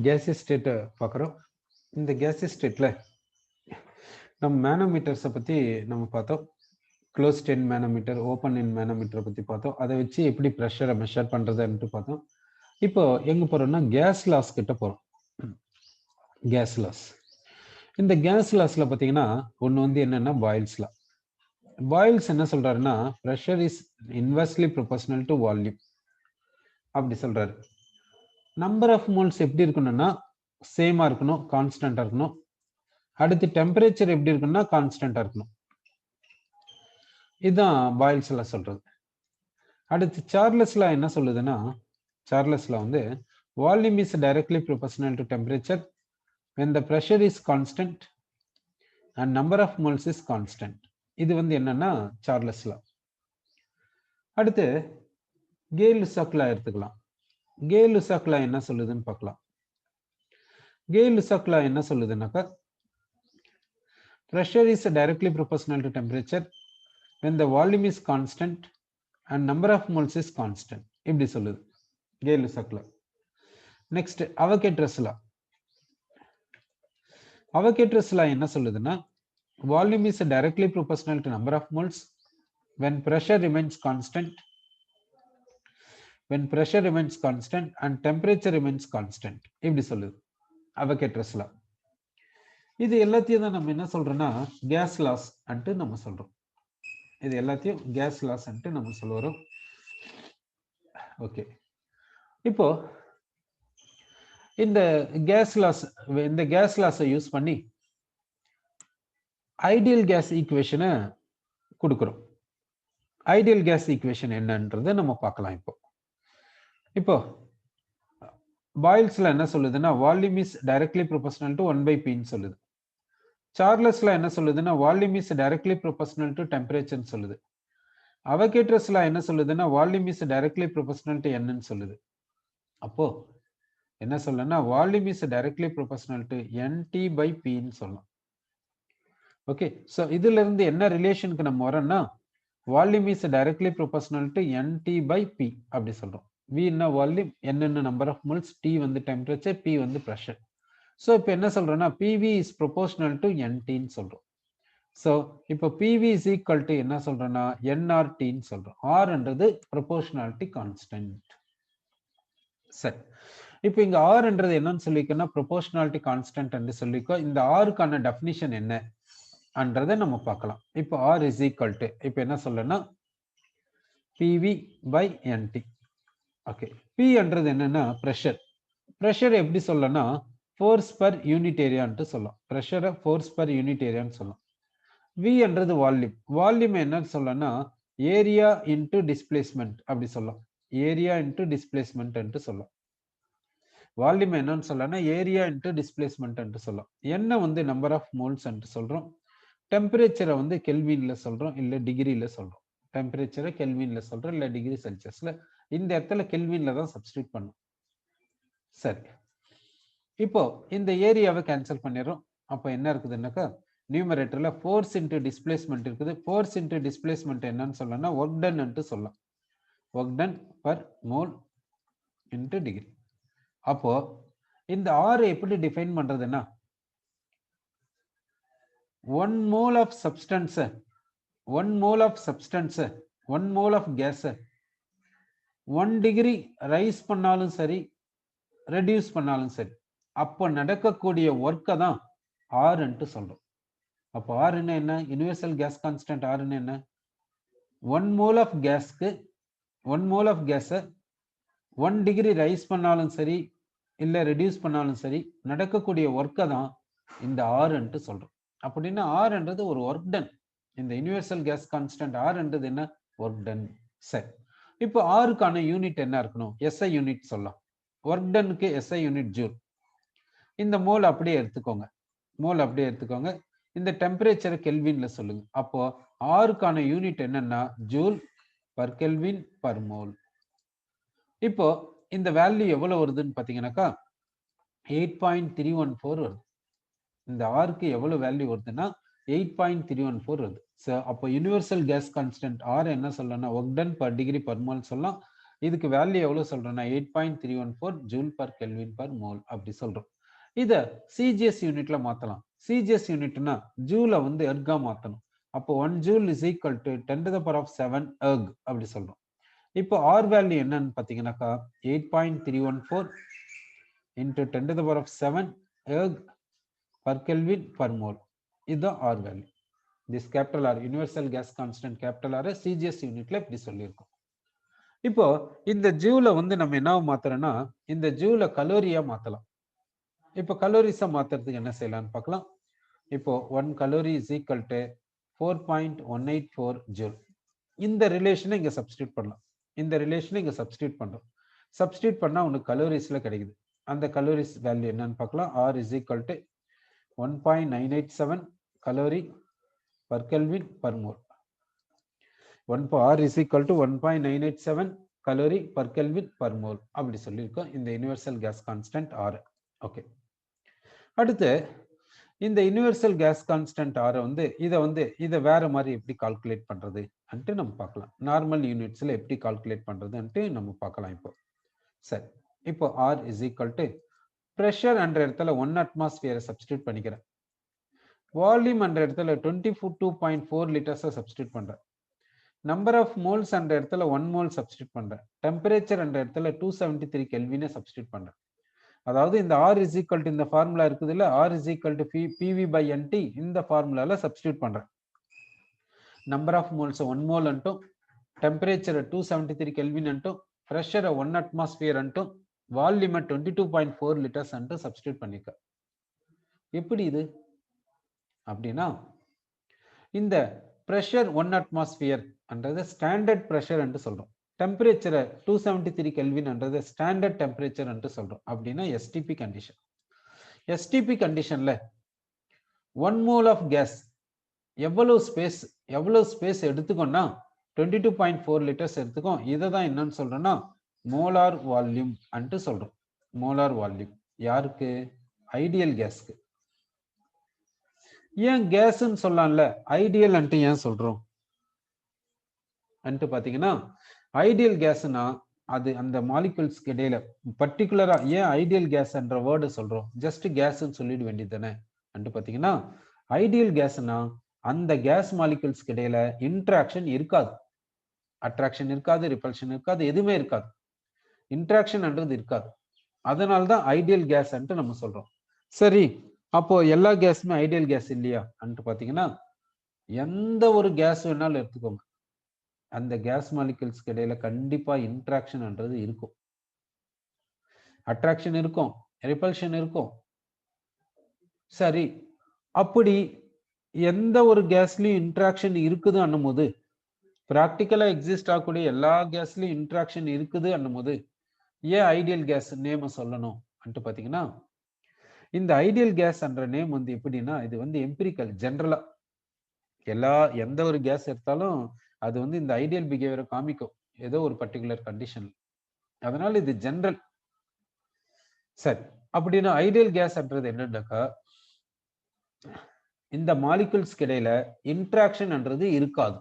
gaseous state பார்க்குறோம். இந்த gaseous stateல நம்ம மேனோமீட்டர்ஸை பற்றி நம்ம பார்த்தோம். Closed end manometer, open end மேனோமீட்டரை பற்றி பார்த்தோம். அதை வச்சு எப்படி ப்ரெஷரை மெஷர் பண்ணுறதுன்ட்டு பார்த்தோம். இப்போ எங்கே போகிறோம்னா கேஸ் லாஸ் கிட்ட போகிறோம். Gas laws. இந்த கேஸ் லாஸில் பார்த்தீங்கன்னா ஒன்று வந்து என்னென்னா பாயில்ஸ் லா. பாயில்ஸ் என்ன சொல்கிறாருன்னா pressure is inversely proportional to volume அப்படி சொல்கிறாரு. நம்பர் ஆஃப் மோல்ஸ் எப்படி இருக்கணும்னா சேமாக இருக்கணும், கான்ஸ்டண்ட்டாக இருக்கணும். அடுத்து டெம்பரேச்சர் எப்படி இருக்குன்னா கான்ஸ்டண்ட்டாக இருக்கணும். இதுதான் பாயில்ஸ் லா சொல்கிறது. அடுத்து சார்லஸ் லா என்ன சொல்லுதுன்னா, சார்லஸ் லா வந்து volume is directly proportional to temperature when the pressure is constant and number of moles is constant. இது வந்து என்னன்னா சார்லஸ் லா. அடுத்து கே-லுசாக் லா எடுத்துக்கலாம். கே-லுசாக் லா என்ன சொல்லுதுன்னு பார்க்கலாம். கே-லுசாக் லா என்ன சொல்லுதுன்னாக்கா pressure is directly proportional to temperature when the volume is constant and number of moles is constant. இப்படி சொல்லுது கே-லுசாக் லா. நெக்ஸ்ட் அவகேட்ரஸ் லா. அவகேட்ரஸ் லா என்ன சொல்லுதுன்னா volume is directly proportional to number of moles when pressure remains constant and temperature remains constant. இப்படி சொல்லுது அவகேட்ரஸ் லா. இது எல்லாத்தையும் தான் நம்ம என்ன சொல்றோம்னா கேஸ் லாஸ் அன்ட்டு நம்ம சொல்றோம். இது எல்லாத்தையும் கேஸ் லாஸ் அன்ட்டு நம்ம சொல்லுறோம். ஓகே, இப்போ இந்த கேஸ் லாஸை யூஸ் பண்ணி ஐடியல் கேஸ் ஈக்குவேஷனை கொடுக்குறோம். ஐடியல் கேஸ் ஈக்குவேஷன் என்னன்றதை நம்ம பார்க்கலாம். இப்போ பாயில்ஸ்ல என்ன சொல்லுதுன்னா volume is directly proportional to 1/p ன்னு சொல்லுது. சார்லஸ்ல என்ன சொல்லுதுன்னா volume is directly proportional to டெம்பரேச்சர்னு சொல்லுது. அவகேட்ரஸ்ல என்ன சொல்லுதுன்னா volume is directly proportional to n ன்னு சொல்லுது. அப்போ என்ன சொல்லணும்னா volume is directly proportional to nt/p ன்னு சொல்லலாம். ஓகே, ஸோ இதுல இருந்து என்ன ரிலேஷனுக்கு நம்ம வரோம்னா volume is directly proportional to nt/p அப்படி சொல்றோம். v ன்னா வால்யூம், n ன்னா நம்பர் ஆஃப் மோல்ஸ், t வந்து டெம்பரேச்சர், p வந்து பிரஷர். ஸோ இப்போ என்ன சொல்றோம்னா pv is proportional to nt ன்னு சொல்றோம். ஸோ இப்போ pv இஸ் ஈக்குவல் டு என்ன சொல்றோம்னா nRT ன்னு சொல்றோம். rன்றது ப்ரொபோர்ஷனாலிட்டி கான்ஸ்டன்ட். சரி, இப்போ இங்க rன்றது என்னன்னு சொல்லிக்கோன்னா ப்ரொபோர்ஷனாலிட்டி கான்ஸ்டன்ட் என்று சொல்லிக்கோ. இந்த rக்கான டெஃபினிஷன் என்ன அன்றதை நம்ம பார்க்கலாம். இப்போ r இஸ் ஈக்குவல் டு இப்போ என்ன சொல்லணும்னா pv/nt. ஓகே, p என்றது என்னன்னா பிரஷர். பிரஷர் எப்படி சொல்லனா ஃபோர்ஸ் பர் யூனிட் ஏரியான்ட்டு சொல்லலாம். பிரஷரை ஃபோர்ஸ் பர் யூனிட் ஏரியான்னு சொல்லலாம். v என்றது வால்யூம். வால்யூம் என்னன்னு சொல்லனா ஏரியா இன்டு டிஸ்பிளேஸ்மெண்ட் அப்படி சொல்லலாம். ஏரியா இன்டு டிஸ்பிளேஸ்மெண்ட் சொல்லலாம். வால்யூம் என்னன்னு சொல்லனா ஏரியா இன்டு டிஸ்பிளேஸ்மெண்ட் சொல்லலாம். என்ன வந்து நம்பர் ஆஃப் மோல்ஸ் சொல்றோம். டெம்பரேச்சரை வந்து கெல்வின்ல சொல்றோம், இல்ல டிகிரியில சொல்றோம். டெம்பரேச்சரை கெல்வின்ல சொல்றோம், இல்ல டிகிரி செல்சியஸ்ல. இந்த இடத்துல கெல்வின்ல தான் சப்ஸ்டியூட் பண்ணும். சரி, இப்போ இந்த ஏரியாவை கேன்சல் பண்ணிடுறோம். அப்போ என்ன இருக்குதுன்னாக்கா நியூமரேட்டர்ல ஃபோர்ஸ் இன்டு டிஸ்பிளேஸ்மெண்ட் இருக்குது. ஃபோர்ஸ் இன்டு டிஸ்பிளேஸ்மெண்ட் என்னன்னு சொல்லணும்னா ஒர்க் டன் சொல்லலாம். Work done per mole into degree. அப்போ இந்த R எப்படி டிஃபைன் பண்றதுன்னா 1 mole of substance, 1 mole of gas 1 degree rice பண்ணாலும் சரி, ரெடியூஸ் பண்ணாலும் சரி, அப்போ நடக்கக்கூடிய ஒர்க்கை தான் R ன்ட்டு சொல்றோம். அப்போ R என்ன யுனிவர்சல் கேஸ் கான்ஸ்டன்ட். R என்ன 1 mole of கேஸ்க்கு 1 mole of கேஸை 1 டிகிரி ரைஸ் பண்ணாலும் சரி இல்லை ரெடியூஸ் பண்ணாலும் சரி நடக்கக்கூடிய ஒர்க்கை தான் இந்த R ன்ட்டு சொல்றோம். அப்படின்னா R என்றது ஒரு ஒர்க் டன். இந்த யுனிவர்சல் கேஸ் கான்ஸ்டன்ட் R என்றது என்ன ஒர்க் டன். சரி, இப்போ Rக்கான யூனிட் என்ன இருக்கணும்? SI யூனிட் சொல்லலாம். ஒர்க் டனுக்கு SI யூனிட் ஜூல். இந்த மோல் அப்படியே எடுத்துக்கோங்க. இந்த டெம்பரேச்சரை கெல்வின்ல சொல்லுங்க. அப்போ Rக்கான யூனிட் என்னன்னா joule per kelvin per mole. இப்போ இந்த வேல்யூ எவ்வளவு வருதுன்னு பாத்தீங்கன்னாக்கா 8.314 வருது. இந்த ஆருக்கு எவ்வளவு வேல்யூ வருதுன்னா 8.314 வருது. அப்போ யூனிவர்சல் கேஸ் கான்ஸ்டன்ட் R என்ன சொல்லலாம் work done per degree per mole சொல்லலாம். இதுக்கு வேல்யூ எவ்வளவு சொல்றோம்னா 8.314 joule per kelvin per mole அப்படி சொல்றோம். இத சிஜிஎஸ் யூனிட்ல மாத்தலாம். சிஜிஎஸ் யூனிட்னா ஜூல வந்து எர்கா மாத்தணும். அப்போ 1 joule is equal to 10 to the power of 7 எர்க் அப்படி சொல்றோம். இப்போ ஆர் வேல்யூ என்னன்னு பாத்தீங்கன்னாக்கா 8.314 into 10 to the power of 7 erg per Kelvin per mole. இதுதான் R value. This capital R universal gas constant capital R CGS யூனிட்ல இப்படி சொல்லியிருக்கோம். இப்போ இந்த ஜூல வந்து நம்ம என்ன மாத்துறோம்னா இந்த ஜூல கலோரியா மாத்தலாம். இப்போ கலோரிஸா மாத்துறதுக்கு என்ன செய்யலாம்னு பார்க்கலாம். இப்போ 1 calorie is equal to 4.184 joule. இந்த ரிலேஷனை இங்க சப்ஸ்டிட்யூட் பண்ணலாம். இந்த ரிலேஷனை இங்க சப்ஸ்டிட்யூட் பண்றோம். சப்ஸ்டிட்யூட் பண்ணா உங்களுக்கு கலோரிஸ்ல கிடைக்குது. அந்த கலோரிஸ் வேல்யூ என்னன்னு பார்க்கலாம். R is equal to 1.987 calorie per Kelvin per mole. R is equal to 1.987 calorie per Kelvin per mole அப்படி சொல்லியிருக்கோம் இந்த universal case constant R. Okay, அடுத்து இந்த யுனிவர்சல் கேஸ் கான்ஸ்டன்ட் R இதை வேற மாதிரி எப்படி கால்குலேட் பண்றது அன்ட்டு நம்ம பார்க்கலாம். நார்மல் யூனிட்ஸ்ல எப்படி கால்குலேட் பண்றதுன்ட்டு நம்ம பார்க்கலாம். இப்போ சரி, இப்போ R is equal to pressure என்ற இடத்துல 1 atmosphere சப்ஸ்டிட்யூட் பண்ணிக்கிறேன். வால்யூம் என்ற இடத்துல 22.4 liters சப்ஸ்டிட்யூட் பண்றேன். நம்பர் ஆஃப் மோல்ஸ் என்ற இடத்துல 1 mole சப்ஸ்டிட்யூட் பண்றேன். டெம்பரேச்சர் என்ற இடத்துல 273 கெல்வினை சப்ஸ்டிட்யூட் பண்றேன். அதாவது இந்த R is equal to இந்த ஃபார்முலா இருக்குது இல்ல, R is equal to PV/NT இந்த ஃபார்முலால சப்ஸ்டிட்யூட் பண்றேன். நம்பர் ஆஃப் மோல்ஸ் 1 mole அன்ட்டும், டெம்பரேச்சர் 273 கெல்வின் அன்ட்டும், பிரஷர் 1 atmosphere அன்ட்டும், வால்யூம் 22.4 liters அன்ட்டு சப்ஸ்டிட்யூட் பண்ணிக்க. எப்படி இது அப்படின்னா இந்த பிரஷர் 1 atmosphere என்றது ஸ்டாண்டர்ட் பிரஷர் என்று சொல்றோம். டெம்பரேச்சர் 273 கெல்வின் என்றது ஸ்டாண்டர்ட் டெம்பரேச்சர் என்று சொல்றோம். அப்படின்னா எஸ்டிபி கண்டிஷன். எஸ்டிபி கண்டிஷன்ல 1 mole ஆஃப் கேஸ் எவ்வளவு ஸ்பேஸ் எடுத்துக்கோன்னா 22.4 liters எடுத்துக்கோம். இதை தான் என்னன்னு சொல்றோம்னா மோலார் வால்யூம் அன்ட்டு சொல்றோம். மோலார் வால்யூம் யாருக்கு? ஐடியல் கேஸ்க்கு. ஏன் கேஸ்ன்னு சொல்லலாம்ல, ஐடியல் அன்ட்டு ஏன் சொல்றோம் அன்ட்டு பாத்தீங்கன்னா ஐடியல் கேஸ்னா அது அந்த மாலிகுல்ஸ்க்கு இடையில பர்டிகுலரா ஏன் ஐடியல் கேஸ் என்ற வேர்டு சொல்றோம், ஜஸ்ட் கேஸ்ன்னு சொல்லிட வேண்டியது தானே அன்ட்டு பாத்தீங்கன்னா ஐடியல் கேஸ்னா அந்த கேஸ் மாலிகுல்ஸ்க்கு இடையில இன்ட்ராக்ஷன் இருக்காது, அட்ராக்ஷன் இருக்காது, ரிபல்ஷன் இருக்காது, எதுவுமே இருக்காது, இன்ட்ராக்ஷன் என்றது இருக்காது. அதனால்தான் ஐடியல் கேஸ் அன்ட்டு நம்ம சொல்றோம். சரி, அப்போ எல்லா கேஸுமே ஐடியல் கேஸ் இல்லையா அன்ட்டு பாத்தீங்கன்னா எந்த ஒரு கேஸ் வேணாலும் எடுத்துக்கோங்க, அந்த கேஸ் மாலிகுல்ஸ்க்கு இடையில கண்டிப்பா இன்ட்ராக்ஷன் என்றது இருக்கும், அட்ராக்ஷன் இருக்கும், ரிபல்ஷன் இருக்கும். சரி, அப்படி எந்த ஒரு கேஸ்லயும் இன்ட்ராக்ஷன் இருக்குது அன்னும் போது, பிராக்டிக்கலா எக்ஸிஸ்ட் ஆகக்கூடிய எல்லா கேஸ்லயும் இன்ட்ராக்ஷன் இருக்குது அன்னும் போது ஏன் ஐடியல் கேஸ் நேம் சொல்லணும் அன்ட்டு பாத்தீங்கன்னா இந்த ஐடியல் கேஸ் என்ற நேம் எப்படின்னா இது எம்பிரிக்கல், ஜெனரலா எந்த ஒரு கேஸ் எடுத்தாலும் அது இந்த ஐடியல் பிஹேவியரை காமிக்கும் ஏதோ ஒரு பர்டிகுலர் கண்டிஷன். அதனால இது ஜெனரல். சரி, அப்படின்னா ஐடியல் கேஸ் என்றது என்னன்னாக்கா இந்த மாலிகுல்ஸ்க்கு இடையில இன்ட்ராக்ஷன் என்றது இருக்காது.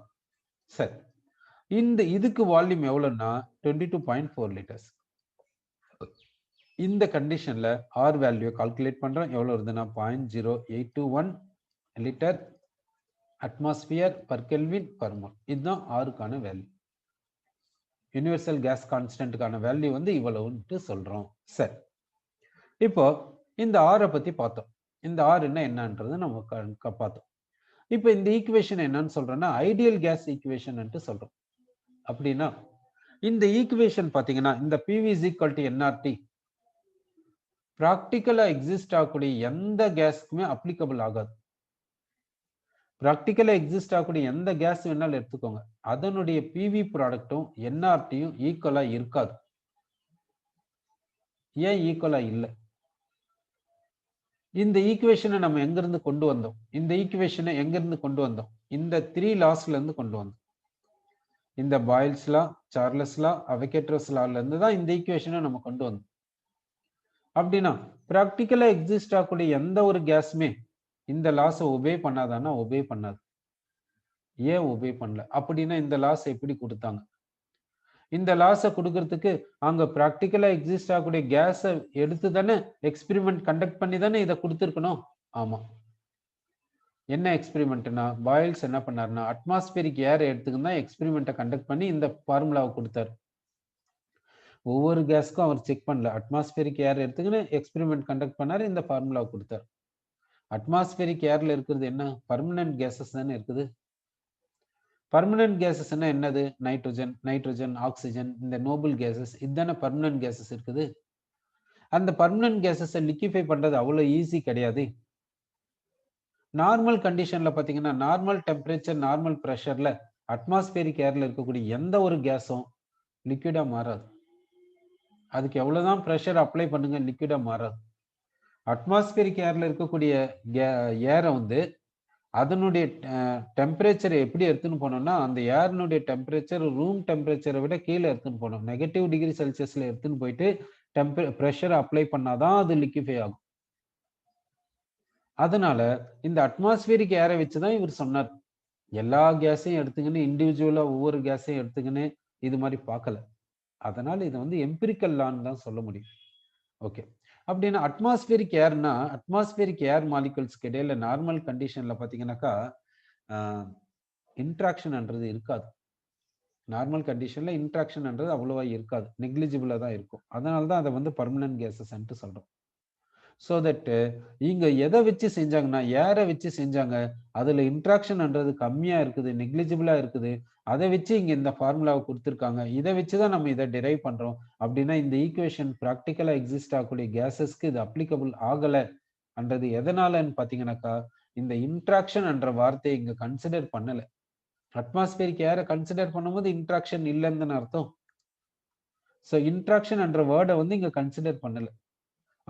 சரி, இதுக்கு வால்யூம் எவ்வளவுன்னா 22.4 liters. இந்த கண்டிஷன்ல ஆர் வேல்யூ கால்குலேட் பண்றோம். எவ்வளவு வருதுன்னா 0.0821 litre atmosphere per kelvin per mole. இதுதான் ஆருக்கான வேல்யூ. யூனிவர்சல் கேஸ் கான்ஸ்டன்ட்கான வேல்யூ இவ்வளவுன்ட்டு சொல்றோம். சரி, இப்போ இந்த ஆரை பத்தி பார்த்தோம். இந்த ஆர் என்னன்றது நம்ம பார்த்தோம். இப்போ இந்த ஈக்குவேஷன் என்னன்னு சொல்றோம்னா ஐடியல் கேஸ் ஈக்குவேஷன் சொல்றோம். அப்படின்னா இந்த ஈக்குவேஷன் பாத்தீங்கன்னா இந்த PV is equal to nRT பிராக்டிக்கலா எக்ஸிஸ்ட் ஆகக்கூடிய எந்த கேஸ்க்குமே அப்ளிகபிள் ஆகாது. பிராக்டிக்கலா எக்ஸிஸ்ட் ஆகக்கூடிய எந்த கேஸ் வேணாலும் எடுத்துக்கோங்க, அதனுடைய PV ப்ராடக்டும் nRTயும் ஈக்குவலா இருக்காது. ஏன் ஈக்குவலா இல்லை? இந்த ஈக்குவேஷனை நம்ம எங்கிருந்து கொண்டு வந்தோம்? இந்த ஈக்குவேஷனை எங்கிருந்து கொண்டு வந்தோம்? இந்த 3 லாஸ்ல இருந்து கொண்டு வந்தோம். இந்த பாயில்ஸ் லா, சார்லஸ் லா, அவிகேட்ரோஸ் லால இருந்து தான் இந்த ஈக்குவேஷனை நம்ம கொண்டு வந்தோம். அப்படின்னா பிராக்டிக்கலா எக்ஸிஸ்ட் ஆகக்கூடிய எந்த ஒரு கேஸுமே இந்த லாஸை ஒபே பண்ணாதானா? ஒபே பண்ணாது. ஏன் ஒபே பண்ணல? அப்படின்னா இந்த லாஸ் எப்படி கொடுத்தாங்க? இந்த லாஸை கொடுக்கறதுக்கு அங்க ப்ராக்டிக்கலா எக்ஸிஸ்ட் ஆகக்கூடிய கேஸை எடுத்து தானே எக்ஸ்பெரிமெண்ட் கண்டக்ட் பண்ணி தானே இதை கொடுத்துருக்கணும். ஆமா. என்ன எக்ஸ்பெரிமெண்ட்னா பாயில்ஸ் என்ன பண்ணாருன்னா அட்மாஸ்பியரிக் ஏர் எடுத்துக்கிட்டு தான் எக்ஸ்பெரிமெண்ட்டை கண்டக்ட் பண்ணி இந்த ஃபார்முலாவை கொடுத்தாரு. ஒவ்வொரு கேஸ்க்கும் அவர் செக் பண்ணல. அட்மாஸ்பியரிக் ஏர் எடுத்துக்கின்னு எக்ஸ்பெரிமெண்ட் கண்டக்ட் பண்ணாரு, இந்த ஃபார்முலாவை கொடுத்தாரு. அட்மாஸ்பியரிக் ஏர்ல இருக்கிறது என்ன? பர்மனன்ட் கேசஸ் தானே இருக்குது. பர்மனன்ட் கேசஸ்னா என்னது? நைட்ரஜன், ஆக்சிஜன், இந்த நோபல் கேசஸ், இதுதானே பர்மனன்ட் கேசஸ் இருக்குது. அந்த பர்மனன்ட் கேசஸை லிக்விஃபை பண்றது அவ்வளவு ஈஸி கிடையாது. நார்மல் கண்டிஷன்ல பாத்தீங்கன்னா நார்மல் டெம்பரேச்சர், நார்மல் ப்ரெஷர்ல அட்மாஸ்பியரிக் ஏர்ல இருக்கக்கூடிய எந்த ஒரு கேஸும் லிக்விடா மாறாது. அதுக்கு எவ்வளவுதான் ப்ரெஷர் அப்ளை பண்ணுங்க, லிக்விடா மாறாது. அட்மாஸ்பியரிக் ஏர்ல இருக்கக்கூடிய ஏரை வந்து அதனுடைய டெம்பரேச்சரை எப்படி எடுத்துன்னு போனோம்னா அந்த ஏர்னுடைய டெம்பரேச்சர் ரூம் டெம்பரேச்சரை விட கீழே எடுத்துன்னு போனோம். -°C எடுத்துன்னு போயிட்டு ப்ரெஷரை அப்ளை பண்ணாதான் அது லிக்விஃபை ஆகும். அதனால இந்த அட்மாஸ்பியரிக் ஏரை வச்சுதான் இவர் சொன்னார். எல்லா கேஸையும் எடுத்துக்கின்னு இண்டிவிஜுவலா ஒவ்வொரு கேஸையும் எடுத்துக்கின்னு இது மாதிரி பார்க்கல. அதனால இதை வந்து எம்பிரிக்கல் லான்னு தான் சொல்ல முடியும். ஓகே. அப்படின்னா அட்மாஸ்பியரிக் ஏர்னா அட்மாஸ்பியரிக் ஏர் மாலிகுல்ஸ்க்கு இடையில நார்மல் கண்டிஷன்ல பாத்தீங்கன்னாக்கா இன்ட்ராக்ஷன்ன்றது இருக்காது. நார்மல் கண்டிஷன்ல இன்ட்ராக்ஷன்ன்றது அவ்வளவா இருக்காது, நெக்லிஜிபிளா தான் இருக்கும். அதனால தான் அதை வந்து பர்மனன்ட் கேசஸ் சொல்றோம். ஸோ தட் இங்க எதை வச்சு செஞ்சாங்கன்னா ஏரை வச்சு செஞ்சாங்க, அதுல இன்ட்ராக்ஷன்ன்றது கம்மியா இருக்குது, நெக்லிஜிபிளா இருக்குது. அதை வச்சு இங்க இந்த ஃபார்முலாவை கொடுத்துருக்காங்க. இதை வச்சுதான் நம்ம இதை டிரைவ் பண்றோம். அப்படின்னா இந்த ஈக்குவேஷன் ப்ராக்டிக்கலா எக்ஸிஸ்ட் ஆகக்கூடிய கேசஸ்க்கு இது அப்ளிகபிள் ஆகலைன்றது எதனாலன்னு பாத்தீங்கன்னாக்கா இந்த இன்ட்ராக்ஷன் என்ற வார்த்தையை இங்க கன்சிடர் பண்ணல. அட்மாஸ்பியரிக் ஏரை கன்சிடர் பண்ணும்போது இன்ட்ராக்ஷன் இல்லைன்னு அர்த்தம். ஸோ இன்ட்ராக்ஷன் என்ற வேர்டை வந்து இங்க கன்சிடர் பண்ணல.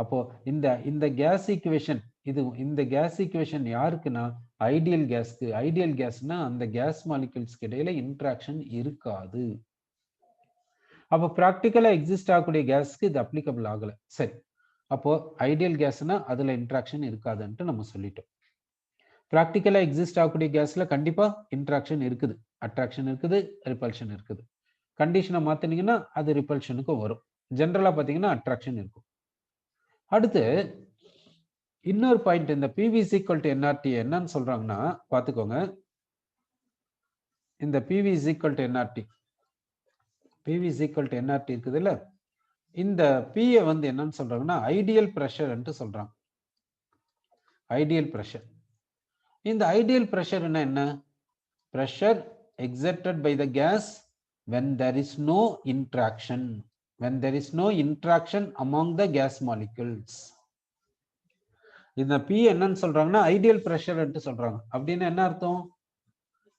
அப்போ இந்த கேஸ் ஈக்குவேஷன் இந்த கேஸ் ஈக்குவேஷன் யாருக்குன்னா ஐடியல் கேஸ்க்கு. ஐடியல் கேஸ்னா அந்த கேஸ் மாலிகுல்ஸ்க்கு இடையில இன்ட்ராக்ஷன் இருக்காது. அப்போ ப்ராக்டிக்கலா எக்ஸிஸ்ட் ஆகக்கூடிய கேஸ்க்கு இது அப்ளிகபிள் ஆகல. சரி, அப்போ ஐடியல் கேஸ்னா அதுல இன்ட்ராக்ஷன் இருக்காதுன்ட்டு நம்ம சொல்லிட்டோம். ப்ராக்டிக்கலா எக்ஸிஸ்ட் ஆகக்கூடிய கேஸ்ல கண்டிப்பா இன்ட்ராக்ஷன் இருக்குது, அட்ராக்ஷன் இருக்குது, ரிப்பல்ஷன் இருக்குது. கண்டிஷனை மாத்தினீங்கன்னா அது ரிப்பல்ஷனுக்கு வரும். ஜென்ரலா பாத்தீங்கன்னா அட்ராக்ஷன் இருக்கும். அடுத்து இன்னொரு பாயிண்ட், இந்த PV = nRT என்னன்னு சொல்றாங்கன்னா பாத்துக்கோங்க. இந்த PV = nRT இருக்குதுல்ல, இந்த P வந்து என்னன்னு சொல்றாங்கன்னா ஐடியல் பிரஷர் சொல்றாங்க. Ideal pressure. இந்த ஐடியல் பிரஷர் என்ன? Pressure exerted by the gas when there is no interaction. When there is no interaction among the gas molecules. இந்த P என்னன்னு சொல்றாங்கன்னா ஐடியல் பிரஷர் சொல்றாங்க. அப்படின்னு என்ன அர்த்தம்?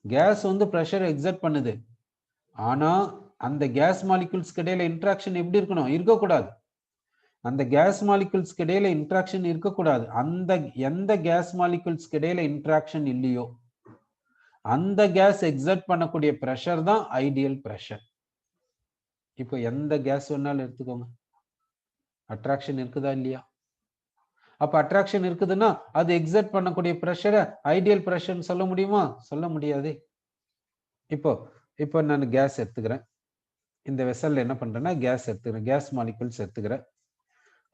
கேஸ் வந்து பிரஷர் எக்ஸர்ட் பண்ணுது, ஆனா அந்த கேஸ் மாலிகுல்ஸ்க்கு இடையில இன்ட்ராக்ஷன் எப்படி இருக்கணும்? இருக்கக்கூடாது. அந்த கேஸ் மாலிகுல்ஸ்க்கு இடையில இன்ட்ராக்ஷன் இருக்கக்கூடாது. எந்த கேஸ் மாலிகுல்ஸ்க்கு இடையில இன்ட்ராக்ஷன் இல்லையோ அந்த கேஸ் எக்ஸர்ட் பண்ணக்கூடிய பிரஷர் தான் ஐடியல் பிரஷர். இப்போ எந்த கேஸ் வேணாலும் எடுத்துக்கோங்க, அட்ராக்ஷன் இருக்குதா இல்லையா? அப்ப அட்ராக்ஷன் இருக்குதுன்னா அது எக்ஸர்ட் பண்ணக்கூடிய பிரஷரை ஐடியல் பிரஷர்னு சொல்ல முடியுமா? சொல்ல முடியாது. இப்போ நான் கேஸ் எடுத்துக்கிறேன். இந்த வெசல்ல என்ன பண்றேன்னா கேஸ் எடுத்துக்கிறேன், கேஸ் மாலிகுல்ஸ் எடுத்துக்கிறேன்.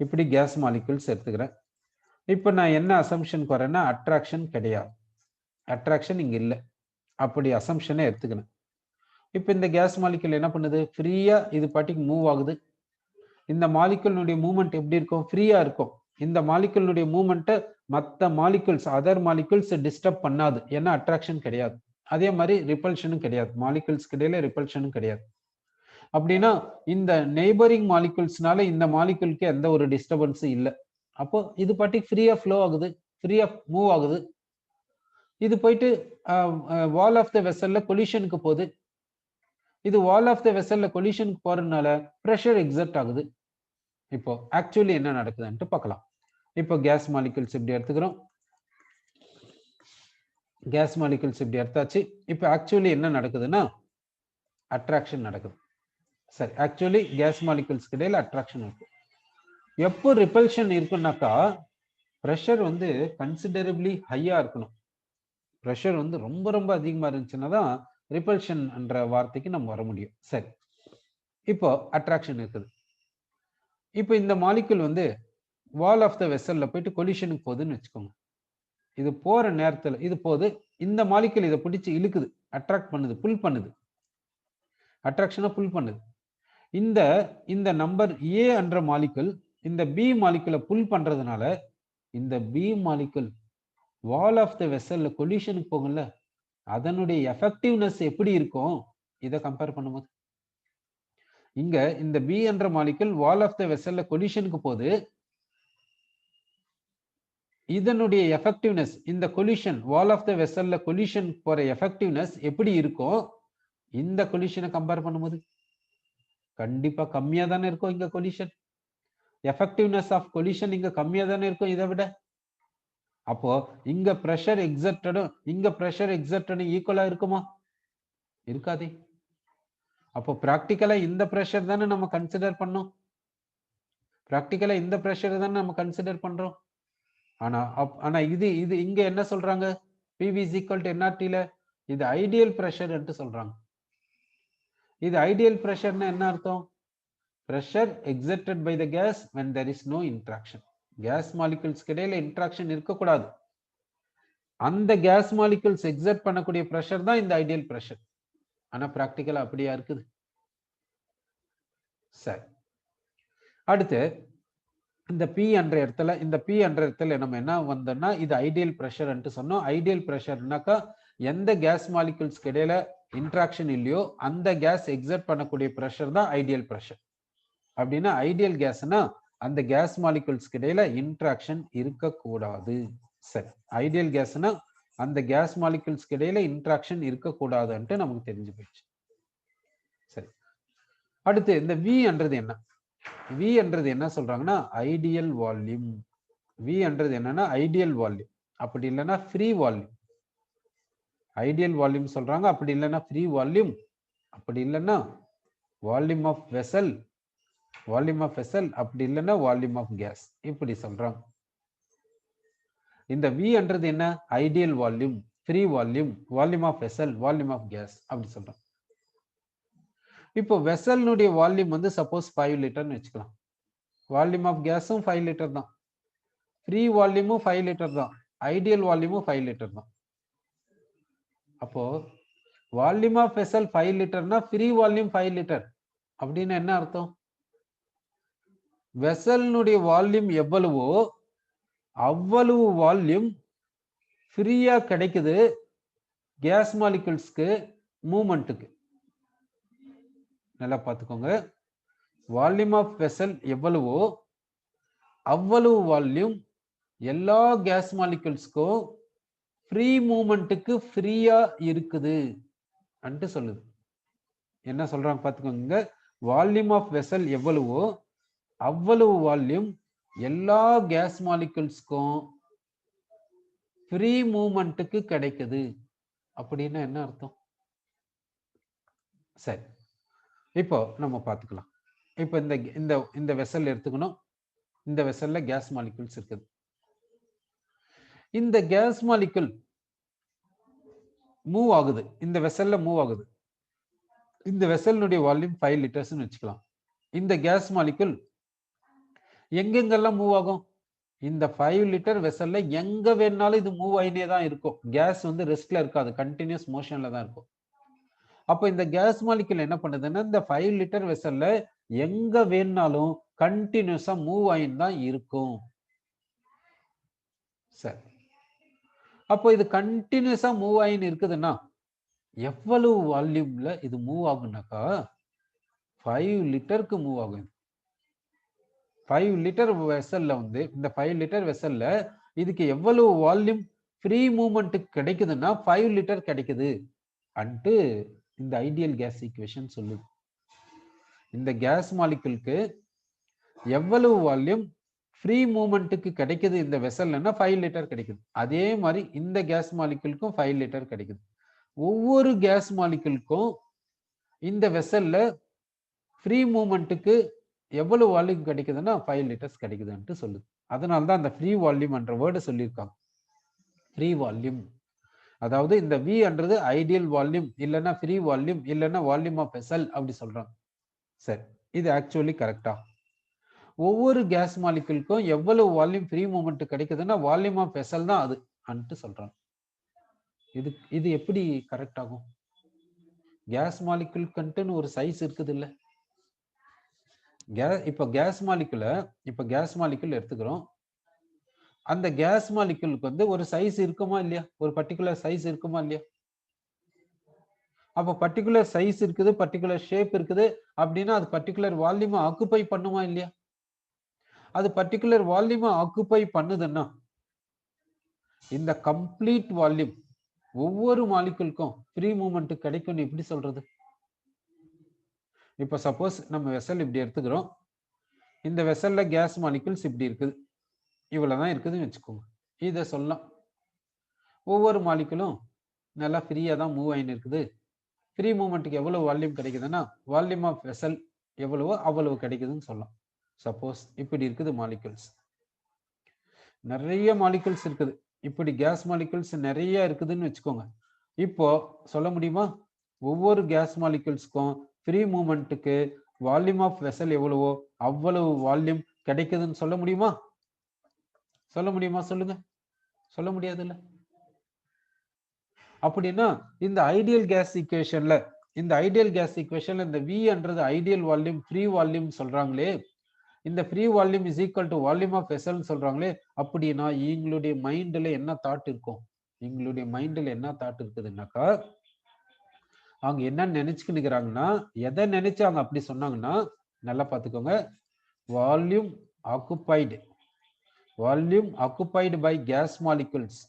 இப்படி கேஸ் மாலிகுல்ஸ் எடுத்துக்கிறேன். இப்போ நான் என்ன அசம்ஷனுக்கு வரேன்னா அட்ராக்ஷன் கிடையாது, அட்ராக்ஷன் இங்க இல்லை, அப்படி அசம்ஷனை எடுத்துக்கிறேன். இப்போ இந்த கேஸ் மாலிகுல் என்ன பண்ணுது? ஃப்ரீயா இது பாட்டிக்கு மூவ் ஆகுது. இந்த மாலிகுலுடைய மூவ்மெண்ட் எப்படி இருக்கும்? ஃப்ரீயா இருக்கும். இந்த மாலிகுலுடைய மூவ்மெண்ட்டை மற்ற மாலிகுல்ஸ், அதர் மாலிகுல்ஸ் டிஸ்டர்ப் பண்ணாது, ஏன்னா அட்ராக்ஷன் கிடையாது. அதே மாதிரி ரிப்பல்ஷனும் கிடையாது, மாலிகுல்ஸ்க்கு இடையில ரிப்பல்ஷனும் கிடையாது. அப்படின்னா இந்த நெய்பரிங் மாலிகுல்ஸ்னால இந்த மாலிகுலுக்கு எந்த ஒரு டிஸ்டர்பன்ஸும் இல்லை. அப்போ இது பாட்டிக்கு ஃப்ரீயா ஃப்ளோ ஆகுது, ஃப்ரீயா மூவ் ஆகுது. இது போயிட்டு வால் ஆஃப் த வெசல்ல கொலிஷனுக்கு போகுது. இது வால் ஆஃப் த வெசல்ல கொலிஷனுக்கு போறதுனால பிரஷர் எக்ஸர்ட் ஆகுது. இப்போ ஆக்சுவலி என்ன நடக்குதுன்ட்டு பார்க்கலாம். இப்போ கேஸ் மாலிகுல்ஸ் இப்படி எடுத்துக்கிறோம், கேஸ் மாலிகுல்ஸ் இப்படி எடுத்தாச்சு. இப்போ ஆக்சுவலி என்ன நடக்குதுன்னா அட்ராக்ஷன் நடக்குது. சரி, ஆக்சுவலி கேஸ் மாலிகுல்ஸ்க்கு இடையில அட்ராக்ஷன் இருக்கு. எப்போ ரிப்பல்ஷன் இருக்குன்னாக்கா ப்ரெஷர் வந்து கன்சிடரபிளி ஹையா இருக்கணும். ப்ரெஷர் வந்து ரொம்ப ரொம்ப அதிகமா இருந்துச்சுன்னா தான் ரிப்பல்ஷன் என்ற வார்த்தைக்கு நம்ம வர முடியும். சரி, இப்போ அட்ராக்ஷன் இருக்குது. இப்போ இந்த மாலிக்யூல் வந்து வால் ஆஃப் த வெசல்ல போயிட்டு கொலிஷனுக்கு போகுதுன்னு வச்சுக்கோங்க. இது போற நேரத்துல இது போகுது, இந்த மாலிக்யூல் இதை பிடிச்சு இழுக்குது, அட்ராக்ட் பண்ணுது, புல் பண்ணுது, அட்ராக்ஷனை புல் பண்ணுது. இந்த இந்த நம்பர் ஏ என்ற மாலிக்யூல் இந்த பி மாலிக்யூலை புல் பண்றதுனால இந்த B molecule wall of the வெசல்ல கொலிஷனுக்கு போகும்ல, அதனுடைய எஃபெக்டிவ்னஸ் எப்படி இருக்கும் இதை கம்பேர் பண்ணும்போது. இங்க இந்த பி என்ற மாலிக்யூல் வால் ஆஃப் த வெசல்ல கொலிஷனுக்கு போகுது, இதனுடைய எஃபெக்டிவ்னஸ் இந்த கொலிஷன் வால் ஆஃப் த வெசல்ல கொலிஷன் போற எஃபெக்டிவ்னஸ் எப்படி இருக்கும் இந்த கொலிஷனை கம்பேர் பண்ணும்போது? கண்டிப்பா கம்மியா தானே இருக்கும். இங்க கொலிஷன் எஃபெக்டிவ்னஸ் ஆஃப் கொலிஷன் இங்க கம்மியா தானே இருக்கும் இதை விட. அப்போ இங்க பிரஷர் எக்ஸர்டடும் இங்க பிரஷர் எக்ஸர்டடும் ஈக்குவலா இருக்குமா? இருக்காதே. அப்போ பிராக்டிக்கலா இந்த பிரஷர் தானே நம்ம கன்சிடர் பண்ணோம். பிராக்டிக்கலா இந்த பிரஷர் தானே நம்ம கன்சிடர் பண்றோம். ஆனா இது இது இங்க என்ன சொல்றாங்க? PV is equal to nRT ல இது ஐடியல் பிரஷர் என்று சொல்றாங்க. இது ஐடியல் பிரஷர்னா என்ன அர்த்தம்? pressure exerted by the gas when there is no interaction. gas molecules இடையில interaction இருக்கக்கூடாது. அந்த gas molecules exert பண்ணக்கூடிய பிரஷர் தான் இந்த ஐடியல் பிரஷர். ஆனா பிராக்டிக்கலா அப்படியா இருக்குது? சரி, அடுத்து இந்த P என்ற இடத்துல இந்த P என்ற இடத்துல நம்ம என்ன வந்தோம்னா இது ஐடியல் பிரஷர் என்று சொன்னோம். ஐடியல் பிரஷர்னாக்கா எந்த கேஸ் மாலிகுல்ஸ்க்கு இடையில இன்ட்ராக்ஷன் இல்லையோ அந்த கேஸ் எக்ஸர்ட் பண்ணக்கூடிய பிரஷர் தான் ஐடியல் பிரஷர். அப்படின்னா ஐடியல் கேஸ்னா அந்த கேஸ் மாலிகுல்ஸ்க்கு இடையில இன்ட்ராக்ஷன் இருக்கக்கூடாது. சரி, ஐடியல் கேஸ்னா அந்த கேஸ் மாலிகுல்ஸ்க்கு இடையில இன்ட்ராக்ஷன் இருக்கக்கூடாதுன்ட்டு நமக்கு தெரிஞ்சு போயிடுச்சு. சரி, அடுத்து இந்த V என்றது என்ன? V என்றது என்ன சொல்றாங்கன்னா ஐடியல் வால்யூம். V என்றது என்னன்னா ஐடியல் வால்யூம், அப்படி இல்லைன்னா ஃப்ரீ வால்யூம். ஐடியல் வால்யூம் சொல்றாங்க, அப்படி இல்லைன்னா ஃப்ரீ வால்யூம், அப்படி இல்லைன்னா volume of vessel, volume of vessel, அப்படி இல்லைன்னா வால்யூம் ஆஃப் கேஸ், இப்படி சொல்றாங்க. இந்த V என்றது என்ன? Ideal volume, free volume, volume of vessel, volume of gas, அப்படி சொல்றாங்க. இப்போ வெசல்னுடைய வால்யூம் வந்து சப்போஸ் 5 லிட்டர்னு வச்சுக்கலாம். வால்யூம் ஆஃப் கேஸும் 5 லிட்டர் தான், ஃப்ரீ வால்யூமும் 5 லிட்டர் தான், ஐடியல் வால்யூமும் 5 லிட்டர் தான். அப்போ வால்யூம் ஆஃப் வெசல் 5 லிட்டர்னா ஃப்ரீ வால்யூம் 5 லிட்டர் அப்படின்னு என்ன அர்த்தம்? வெசல்னுடைய வால்யூம் எவ்வளவோ அவ்வளவு வால்யூம் ஃப்ரீயா கிடைக்குது கேஸ் மாலிகுல்ஸ்க்கு மூவ்மெண்ட்டுக்கு. நல்லா பார்த்துக்கோங்க, வால்யூம் ஆஃப் வெசல் எவ்வளவோ அவ்வளவு வால்யூம் எல்லா கேஸ் மாலிகுல்ஸ்க்கும் ஃப்ரீ மூவ்மெண்ட்டுக்கு ஃப்ரீயா இருக்குது அன்ட்டு சொல்லுது. என்ன சொல்றாங்க பார்த்துக்கோங்க, வால்யூம் ஆஃப் வெசல் எவ்வளவோ அவ்வளவு வால்யூம் எல்லா கேஸ் மாலிகுல்ஸ்க்கும் ஃப்ரீ மூவ்மெண்ட்டுக்கு கிடைக்குது அப்படின்னா என்ன அர்த்தம்? சரி, இப்போ நம்ம பார்த்துக்கலாம். இப்போ இந்த இந்த இந்த வெசல் எடுத்துக்கணும். இந்த வெசல்ல கேஸ் மாலிகுல்ஸ் இருக்குது. இந்த கேஸ் மாலிகுல் மூவ் ஆகுது, இந்த வெசல்ல மூவ் ஆகுது. இந்த வெசல்னுடைய வால்யூம் 5 லிட்டர்ஸ்னு வச்சுக்கலாம். இந்த கேஸ் மாலிகுல் எங்கெங்கெல்லாம் மூவ் ஆகும்? இந்த 5 லிட்டர் வெசல்ல எங்க வேணாலும் இது மூவ் ஆயினே தான் இருக்கும். கேஸ் வந்து ரெஸ்ட்ல இருக்காது, கண்டினியூஸ் மோஷன்ல தான் இருக்கும். அப்போ இந்த கேஸ் மாலிகுல் என்ன பண்ணுதுன்னா இந்த 5 லிட்டர் வெசல்ல எங்க வேணாலும் கண்டினியூஸா மூவ் ஆயின்னு தான் இருக்கும். சரி, அப்போ இது கண்டினியூஸா மூவ் ஆயின்னு இருக்குதுன்னா எவ்வளவு வால்யூம்ல இது மூவ் ஆகுனாக்கா 5 லிட்டருக்கு மூவ் ஆகும். 5 லிட்டர் வெசல்ல வந்து இந்த 5 லிட்டர் வெசல்ல இதுக்கு எவ்வளவு வால்யூம் ஃப்ரீ மூவ்மெண்ட்டுக்கு கிடைக்குதுன்னா 5 லிட்டர் கிடைக்குது அன்ட்டு இந்த ஐடியல் கேஸ் ஈக்குவேஷன் சொல்லுது. இந்த கேஸ் மாலிகுலுக்கு எவ்வளவு வால்யூம் ஃப்ரீ மூவ்மெண்ட்டுக்கு கிடைக்குது இந்த வெசல்னா 5 லிட்டர் கிடைக்குது. அதே மாதிரி இந்த கேஸ் மாலிகுலுக்கும் 5 லிட்டர் கிடைக்குது. ஒவ்வொரு கேஸ் மாலிகுலுக்கும் இந்த வெசல்ல ஃப்ரீ மூவ்மெண்ட்டுக்கு எவ்வளவு வால்யூம் கிடைக்குதுன்னா 5 லிட்டர்ஸ் கிடைக்குதுன்ட்டு சொல்லுது. அதனால தான் அந்த ஃப்ரீ வால்யூம் என்ற வேர்டு சொல்லியிருக்காங்க, ஃப்ரீ வால்யூம். அதாவது இந்த V என்றது ஐடியல் வால்யூம் இல்லைன்னா ஃப்ரீ வால்யூம் இல்லைன்னா வால்யூம் ஆஃப் வெசல் அப்படி சொல்றாங்க. சரி, இது ஆக்சுவலி கரெக்டா? ஒவ்வொரு கேஸ் மாலிகுலுக்கும் எவ்வளவு வால்யூம் ஃப்ரீ மூவ்மெண்ட் கிடைக்குதுன்னா வால்யூம் ஆஃப் வெசல் தான் அது அன்ட்டு சொல்றாங்க. இது இது எப்படி கரெக்ட் ஆகும்? கேஸ் மாலிகுலுக்குன்னு ஒரு சைஸ் இருக்குது இல்ல? இப்ப கேஸ் மாலிகுல் எடுத்துக்கிறோம். அந்த கேஸ் மாலிகுலுக்கு வந்து ஒரு சைஸ் இருக்குமா இல்லையா? ஒரு பர்టిక్యులர் சைஸ் இருக்குமா இல்லையா? அப்ப பர்టిక్యులர் சைஸ் இருக்குது, பர்టిక్యులர் ஷேப் இருக்குது அப்படின்னா அது பர்టిక్యులர் வால்யூமை ஆக்குபை பண்ணுமா இல்லையா? அது பர்టిక్యులர் வால்யூமை ஆக்குபை பண்ணுதுன்னா இந்த கம்ப்ளீட் வால்யூம் ஒவ்வொரு மாலிகுலுக்கும் ஃப்ரீ மூவ்மெண்ட் கிடைக்கும்னு எப்படி சொல்றது? இப்ப சப்போஸ் நம்ம வெசல் இப்படி எடுத்துக்கிறோம். இந்த வெசல்ல கேஸ் மாலிகுல்ஸ் இப்படி இருக்குது. இவ்வளவுதான் இருக்குதுன்னு வச்சுக்கோங்க. இதை சொல்லலாம். ஒவ்வொரு மாலிகுலும் நல்லா ஃப்ரீயா தான் மூவ் ஆயின்னு இருக்குது. ஃப்ரீ மூவ்மெண்ட்டுக்கு எவ்வளவு வால்யூம் கிடைக்குதுன்னா வால்யூம் ஆஃப் வெசல் எவ்வளவோ அவ்வளவு கிடைக்குதுன்னு சொல்லலாம். சப்போஸ் இப்படி இருக்குது மாலிகுல்ஸ், நிறைய மாலிகுல்ஸ் இருக்குது. இப்படி கேஸ் மாலிகுல்ஸ் நிறைய இருக்குதுன்னு வச்சுக்கோங்க. இப்போ சொல்ல முடியுமா ஒவ்வொரு கேஸ் மாலிகுல்ஸ்க்கும் ஃப்ரீ மூவ்மெண்ட்டுக்கு வால்யூம் ஆஃப் வெசல் எவ்வளவோ அவ்வளவு வால்யூம் கிடைக்குதுன்னு சொல்ல முடியுமா? சொல்ல முடியுமா? சொல்லுங்க. சொல்ல முடியாதுல்ல. அப்படின்னா இந்த ஐடியல் கேஸ் ஈக்குவேஷன்ல இந்த V என்றது ஐடியல் வால்யூம் ஃப்ரீ வால்யூம் சொல்றாங்களே, இந்த free volume is equal to volume of vessel சொல்றாங்களே, அப்படின்னா எங்களுடைய மைண்ட்ல என்ன தாட் இருக்கும்? எங்களுடைய மைண்ட்ல என்ன தாட் இருக்குதுன்னாக்கா அவங்க என்ன நினைச்சுக்கிட்டு இருக்கிறாங்கன்னா, எதை நினைச்சு அவங்க அப்படி சொன்னாங்கன்னா நல்லா பார்த்துக்கோங்க. Volume occupied by gas molecules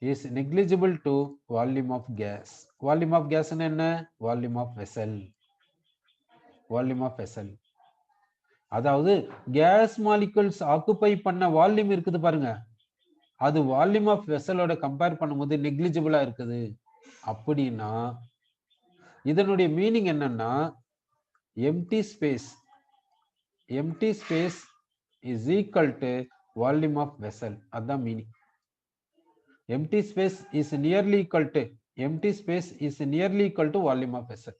is negligible to volume of gas. Volume of gas என்ன? Volume of vessel. அதாவது கேஸ் மாலிகுல்ஸ் ஆக்குபை பண்ண வால்யூம் இருக்குது பாருங்க, அது வால்யூம் ஆஃப் வெசலோட கம்பேர் பண்ணும்போது நெக்லிஜிபிளா இருக்குது. அப்படின்னா இதனுடைய மீனிங் என்னன்னா empty space is equal to volume of vessel. அதான் meaning. empty space is nearly equal to volume of vessel.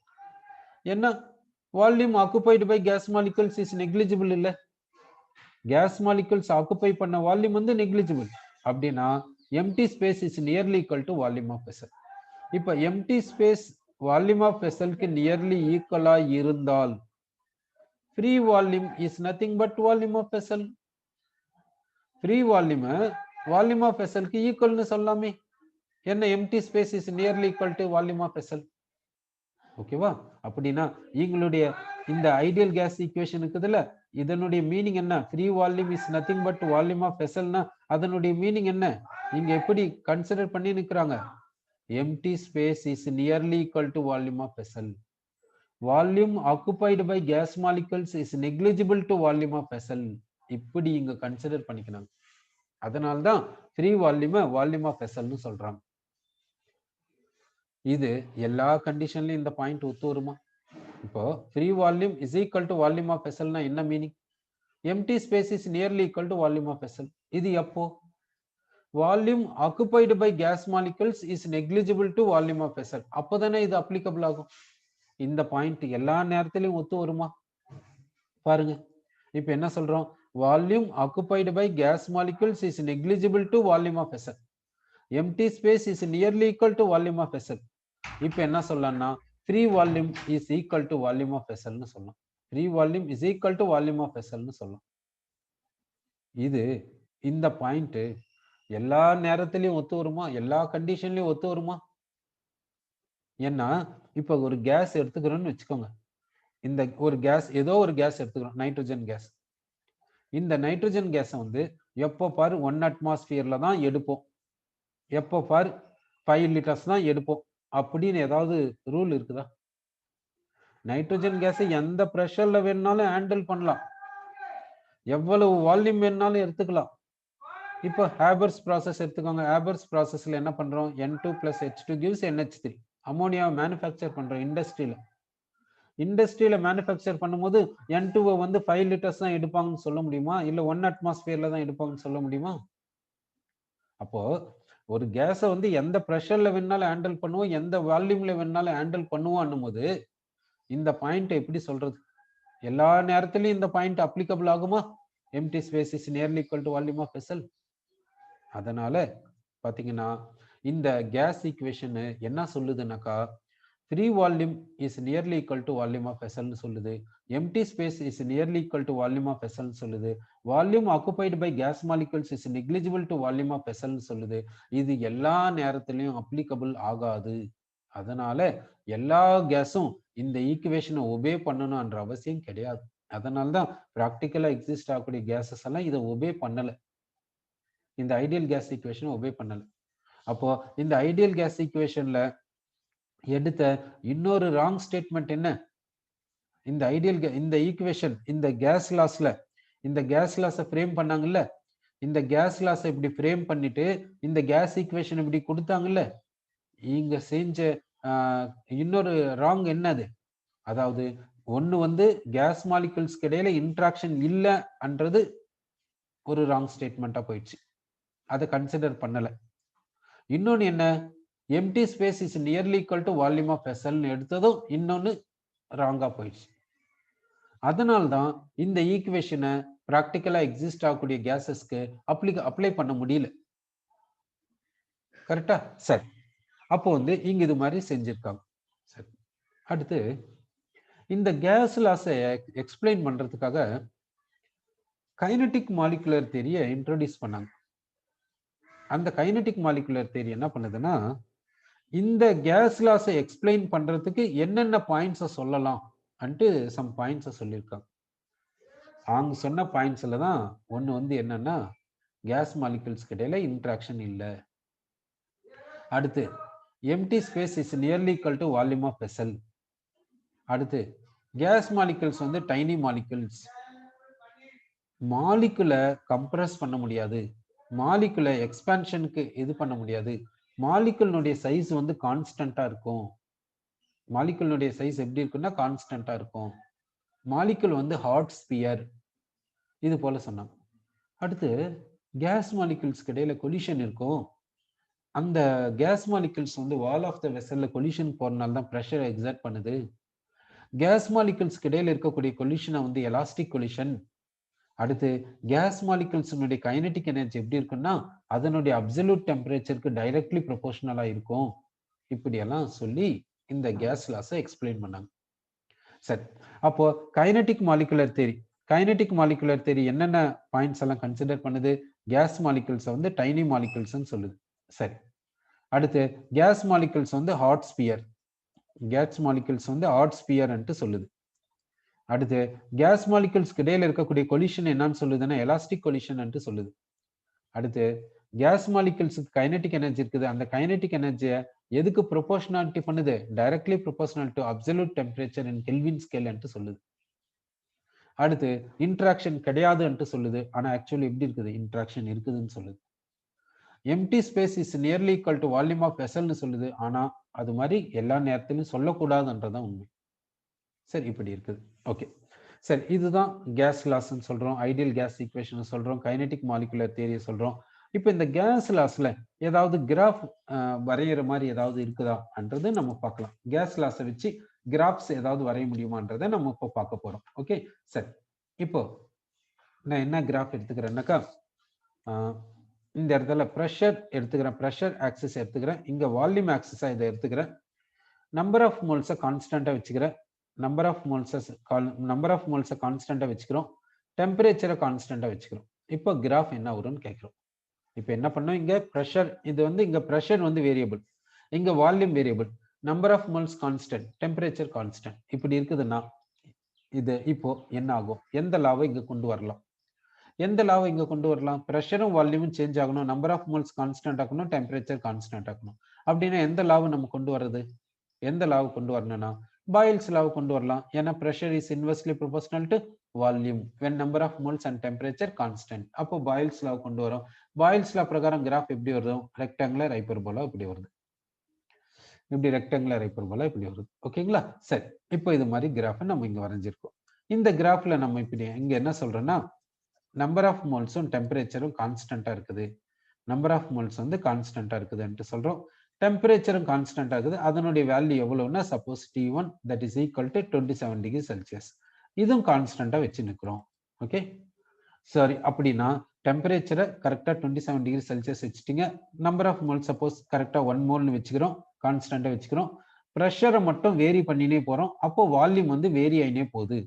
என்ன volume occupied by gas molecules is negligible இல்ல? கேஸ் மாலிகுல்ஸ் ஆக்குபை பண்ண volume வந்து நெக்லிஜிபிள். அப்படின்னா empty space is nearly equal to volume of vessel. இப்ப empty space volume of vesselக்கு nearly ஈக்குவலா இருந்தால் free volume is nothing but volume of vessel. Free volume of வெசலுக்கு ஈக்குவல்னு சொல்லலாமே. என்ன empty space is nearly equal to volume of vessel. ஓகேவா? அப்படின்னா எங்களுடைய இந்த ஐடியல் கேஸ் ஈக்குவேஷன் இருக்குதுல்ல, இதனுடைய மீனிங் என்ன? Free volume is nothing but volume of வெசல்னா அதனுடைய மீனிங் என்ன? இங்க எப்படி கன்சிடர் பண்ணி நிற்கிறாங்க? Empty space is nearly equal to volume of vessel. Volume occupied by gas molecules is negligible to volume of vessel. இப்படி இங்க கன்சிடர் பண்ணிக்கணும். அதனால்தான் ஃப்ரீ வால்யூம் ஆஃப் வெசல்னு சொல்றாங்க. இது எல்லா கண்டிஷன்லயும் இந்த பாயிண்ட் ஒத்து வருமா? இப்போ free volume is equal to volume of வெசல்னா என்ன meaning? Empty space is nearly equal to volume of vessel. இது எப்போ? Volume occupied by gas molecules is negligible to volume of vessel. அப்போதானே இது அப்ளிகபிள் ஆகும். இந்த பாயிண்ட் எல்லா நேரத்திலையும் ஒத்து வருமா? பாருங்க. இப்ப என்ன சொல்றோம்? Volume occupied by gas molecules is negligible to volume of vessel. Empty space is nearly equal to volume of vessel. இப்ப என்ன சொல்லலாம்னா free volume is equal to volume of வெசல்னு சொல்லலாம். Free volume is equal to volume of வெசல்னு சொல்லலாம். இது இந்த point எல்லா நேரத்திலையும் ஒத்து வருமா? எல்லா கண்டிஷன்லயும் ஒத்து வருமா? ஏன்னா இப்ப ஒரு கேஸ் எடுத்துக்கிறோம்னு வச்சுக்கோங்க. இந்த ஒரு கேஸ், ஏதோ ஒரு கேஸ் எடுத்துக்கிறோம், நைட்ரஜன் கேஸ். இந்த நைட்ரஜன் கேஸை வந்து எப்போ பாரு 1 அட்மாஸ்பியர்ல தான் எடுப்போம், எப்போ பாரு 5 லிட்டர்ஸ் தான் எடுப்போம் அப்படின்னு ஏதாவது ரூல் இருக்குதா? நைட்ரஜன் கேஸை எந்த பிரஷர்ல வேணும்னாலும் ஹேண்டில் பண்ணலாம், எவ்வளவு வால்யூம் வேணும்னாலும் எடுத்துக்கலாம். இப்போ ஹேபர்ஸ் ப்ராசஸ் எடுத்துக்கோங்க. ஹேபர்ஸ் ப்ராசஸ்ல என்ன பண்றோம்? N2 + H2 gives NH3. அமோனியாவை manufacture பண்றோம் இண்டஸ்ட்ரியில மேனுஃபேக்சர் பண்ணும்போது N2 வந்து 5 லிட்டர்ஸ் தான் எடுப்பாங்கன்னு சொல்ல முடியுமா? இல்ல 1 அட்மாஸ்பியர்ல தான் எடுப்பாங்கன்னு சொல்ல முடியுமா? அப்போ ஒரு கேஸை வந்து எந்த ப்ரெஷர்ல வேணாலும் ஹேண்டில் பண்ணுவோம், எந்த வால்யூம்ல வேணாலும் ஹேண்டில் பண்ணுவோம் போது இந்த பாயிண்ட் எப்படி சொல்றது? எல்லா நேரத்திலயும் இந்த பாயிண்ட் அப்ளிகபிள் ஆகுமா? Empty space is nearly equal to volume of vessel. அதனால பாத்தீங்கன்னா இந்த கேஸ் ஈக்குவேஷன் என்ன சொல்லுதுன்னாக்கா, free volume is nearly equal to volume of vessel னு சொல்லுது. empty space is nearly equal to volume of vessel னு சொல்லுது. volume occupied by gas molecules is negligible to volume of vessel னு சொல்லுது. இது எல்லா நேரத்திலையும் applicable ஆகாது. அதனால எல்லா கேஸும் இந்த ஈக்குவேஷனை ஒபே பண்ணணும்ன்ற அவசியம் கிடையாது. அதனால தான் பிராக்டிக்கலா எக்ஸிஸ்ட் ஆகக்கூடிய கேஸஸ் எல்லாம் இதை ஒபே பண்ணல. இந்த ஐடியல் கேஸ் ஈக்குவேஷன் ஒபே பண்ணல. அப்போ இந்த ஐடியல் கேஸ் ஈக்குவேஷன்ல எடுத்த இன்னொரு ராங் ஸ்டேட்மெண்ட் என்ன? இந்த ஐடியல் இந்த ஈக்குவேஷன் இந்த கேஸ் லாஸை ஃப்ரேம் பண்ணாங்கல்ல, இந்த கேஸ் லாஸை இப்படி ஃப்ரேம் பண்ணிட்டு இந்த கேஸ் ஈக்குவேஷன் இப்படி கொடுத்தாங்கல்ல, இங்க செஞ்ச இன்னொரு ராங் என்னது? அதாவது ஒன்னு வந்து கேஸ் மாலிகுல்ஸ்க்கு இடையில இன்ட்ராக்ஷன் இல்லைன்றது ஒரு ராங் ஸ்டேட்மெண்டா போயிடுச்சு, அதை கன்சிடர் பண்ணல. இன்னொன்னு என்ன? empty space is nearly equal to volume of vessel னு எடுத்ததும் இன்னொன்னு ராங்கா போயிடுச்சு. அதனால்தான் இந்த ஈக்குவேஷனை பிராக்டிக்கலா எக்ஸிஸ்ட் ஆகக்கூடிய கேசஸ்க்கு அப்ளை பண்ண முடியல. கரெக்டா? சரி, அப்போ வந்து இங்க இது மாதிரி செஞ்சிருக்காங்க. சரி, அடுத்து இந்த கேஸ் லாஸை எக்ஸ்பிளைன் பண்றதுக்காக கைனடிக் மாலிகுலர் தியரியை இன்ட்ரோடியூஸ் பண்ணாங்க. அந்த கைனடிக் மாலிகுலர் தியரி என்ன பண்ணுதுன்னா, இந்த கேஸ் லாஸை எக்ஸ்பிளைன் பண்றதுக்கு என்னென்ன பாயிண்ட்ஸை சொல்லலாம் அன்ட்டு சம் பாயிண்ட்ஸை சொல்லியிருக்காங்க. அவங்க சொன்ன பாயிண்ட்ஸ்ல தான் ஒன்று வந்து என்னன்னா, கேஸ் மாலிகுல்ஸ்க்கு இடையில இன்ட்ராக்ஷன் இல்லை. அடுத்து empty space is nearly equal to volume of vessel. அடுத்து கேஸ் மாலிகுல்ஸ் வந்து டைனி மாலிகுல்ஸ், மாலிகுலை கம்ப்ரஸ் பண்ண முடியாது, மாலிகுலை எக்ஸ்பான்ஷனுக்கு இது பண்ண முடியாது, மாலிகுலினுடைய சைஸ் வந்து கான்ஸ்டன்டா இருக்கும். மாலிகுலினுடைய சைஸ் எப்படி இருக்குன்னா கான்ஸ்டன்டா இருக்கும். மாலிகுல் வந்து ஹாட் ஸ்பியர், இது போல சொன்னாங்க. அடுத்து கேஸ் மாலிகுல்ஸ்க்கு இடையில கொலிஷன் இருக்கும். அந்த கேஸ் மாலிகுல்ஸ் வந்து வால் ஆஃப் த வெசல்ல கொலிஷன் போறனால தான் பிரஷர் எக்ஸர்ட் பண்ணுது. கேஸ் மாலிகுல்ஸ்க்கு இடையில இருக்கக்கூடிய கொலிஷனை வந்து எலாஸ்டிக் கொலிஷன். அடுத்து கேஸ் மாலிகுல்ஸினுடைய கைனடிக் எனர்ஜி எப்படி இருக்குன்னா அதனுடைய அப்சல்யூட் டெம்பரேச்சருக்கு டைரக்ட்லி ப்ரொபோர்ஷனலா இருக்கும். இப்படியெல்லாம் சொல்லி இந்த கேஸ் லாஸை எக்ஸ்பிளைன் பண்ணாங்க. சரி, அப்போ கைனடிக் மாலிகுலர் தியரி என்னென்ன பாயிண்ட்ஸ் எல்லாம் கன்சிடர் பண்ணுது? கேஸ் மாலிகுல்ஸ் வந்து டைனி மாலிகுல்ஸ் சொல்லுது. சரி, அடுத்து கேஸ் மாலிகுல்ஸ் வந்து ஹாட் ஸ்பியர், கேஸ் மாலிகுல்ஸ் வந்து ஹாட் ஸ்பியர் சொல்லுது. அடுத்து கேஸ் மாலிகுல்ஸ்க்கு இடையில இருக்கக்கூடிய கொலிஷன் என்னன்னு சொல்லுதுன்னா எலாஸ்டிக் கொலிஷன் சொல்லுது. அடுத்து கேஸ் மாலிகுல்ஸுக்கு கைனடிக் எனர்ஜி இருக்குது, அந்த கைனடிக் எனர்ஜியை எதுக்கு ப்ரொபோர்ஷனாலிட்டி பண்ணுது? Directly proportional to absolute temperature in kelvin scale சொல்லுது. அடுத்து இன்ட்ராக்ஷன் கிடையாதுன்னு சொல்லுது, ஆனா ஆக்சுவலி எப்படி இருக்குது? இன்ட்ராக்ஷன் இருக்குதுன்னு சொல்லுது. Empty space is nearly equal to volume of வெசல்னு சொல்லுது, ஆனா அது மாதிரி எல்லா நேரத்திலும் சொல்லக்கூடாதுன்றதான் உண்மை. சரி, இப்படி இருக்குது. ஓகே, சரி, இதுதான் கேஸ் லாஸ்ன்னு சொல்றோம், ஐடியல் கேஸ் ஈக்குவேஷன் சொல்றோம், கைனடிக் மாலிகுலர் தியரியை சொல்றோம். இப்போ இந்த கேஸ் லாஸ்ல ஏதாவது கிராஃப் வரைகிற மாதிரி ஏதாவது இருக்குதான்றது நம்ம பார்க்கலாம். கேஸ் லாஸை வச்சு கிராஃப்ஸ் ஏதாவது வரைய முடியுமான்றதை நம்ம இப்போ பார்க்க போறோம். ஓகே, சரி, இப்போ நான் என்ன கிராஃப் எடுத்துக்கிறேன்னாக்கா, இந்த இடத்துல ப்ரெஷர் எடுத்துக்கிறேன், ப்ரெஷர் ஆக்சிஸ் எடுத்துக்கிறேன், இங்க வால்யூம் ஆக்சிஸா இதை எடுத்துக்கிறேன், நம்பர் ஆஃப் மோல்ஸை கான்ஸ்டன்டா வச்சுக்கிறேன், நம்பர் ஆஃப் மோல்ஸை கான்ஸ்டன்டா வச்சுக்கிறோம், டெம்பரேச்சரை கான்ஸ்டன்டா வச்சுக்கிறோம். இப்போ கிராஃப் என்ன வரும்னு கேட்கிறோம். இப்போ என்ன பண்ணோம்? இங்க ப்ரெஷர், இது வந்து இங்க ப்ரெஷர் வந்து வேரியபிள், இங்க volume variable, number of moles constant, temperature constant. இப்படி இருக்குதுன்னா இது இப்போ என்ன ஆகும்? எந்த லாவை இங்க கொண்டு வரலாம்? ப்ரெஷரும் வால்யூமும் சேஞ்ச் ஆகணும், நம்பர் ஆஃப் மோல்ஸ் கான்ஸ்டன்ட் ஆகணும், டெம்பரேச்சர் கான்ஸ்டன்ட் ஆகணும். அப்படின்னா எந்த லாவை நம்ம கொண்டு வர்றது? எந்த லாவை கொண்டு வரணும்னா பாயில்ஸ் லாவை கொண்டு வரலாம். ஏன்னா pressure is inversely proportional to volume when number of moles and temperature constant. அப்போ பாயில்ஸ் லாவை கொண்டு வரோம். பாயில்ஸ் லா பிரகாரம் கிராஃப் எப்படி வருது? ரெக்டாங்குலர் ஹைப்பர்போலா இப்படி வருது, இப்படி ரெக்டாங்குலர் ஹைப்பர்போலா இப்படி வருது. ஓகேங்களா? சரி, இப்போ இது மாதிரி கிராஃப் நம்ம இங்க வரைஞ்சிருக்கோம். இந்த கிராஃப்ல நம்ம இப்படி இங்க என்ன சொல்றோம்னா நம்பர் ஆஃப் மோல்ஸும் டெம்பரேச்சரும் கான்ஸ்டன்டா இருக்குது, நம்பர் ஆஃப் மோல்ஸ் வந்து கான்ஸ்டன்டா இருக்குதுன்ட்டு சொல்றோம். டெம்பரேச்சரும் கான்ஸ்டன்டா இருக்குது. அதனுடைய வேல்யூ எவ்வளவுன்னா suppose T1 that is equal to 27 degree Celsius. இதுவும் கான்ஸ்டன்டா வச்சு நிக்கிறோம். ஓகே, சரி. அப்படின்னா டெம்பரேச்சரை கரெக்டா 27 டிகிரி செல்சியஸ் வச்சுட்டீங்க. நம்பர் ஆஃப் மோல் சப்போஸ் கரெக்டா 1 மோல்னு வச்சுக்கிறோம், கான்ஸ்டன்டா வச்சுக்கிறோம். ப்ரெஷரை மட்டும் வேரி பண்ணினே போறோம். அப்போ வால்யூம் வந்து வேரி ஆயினே போகுது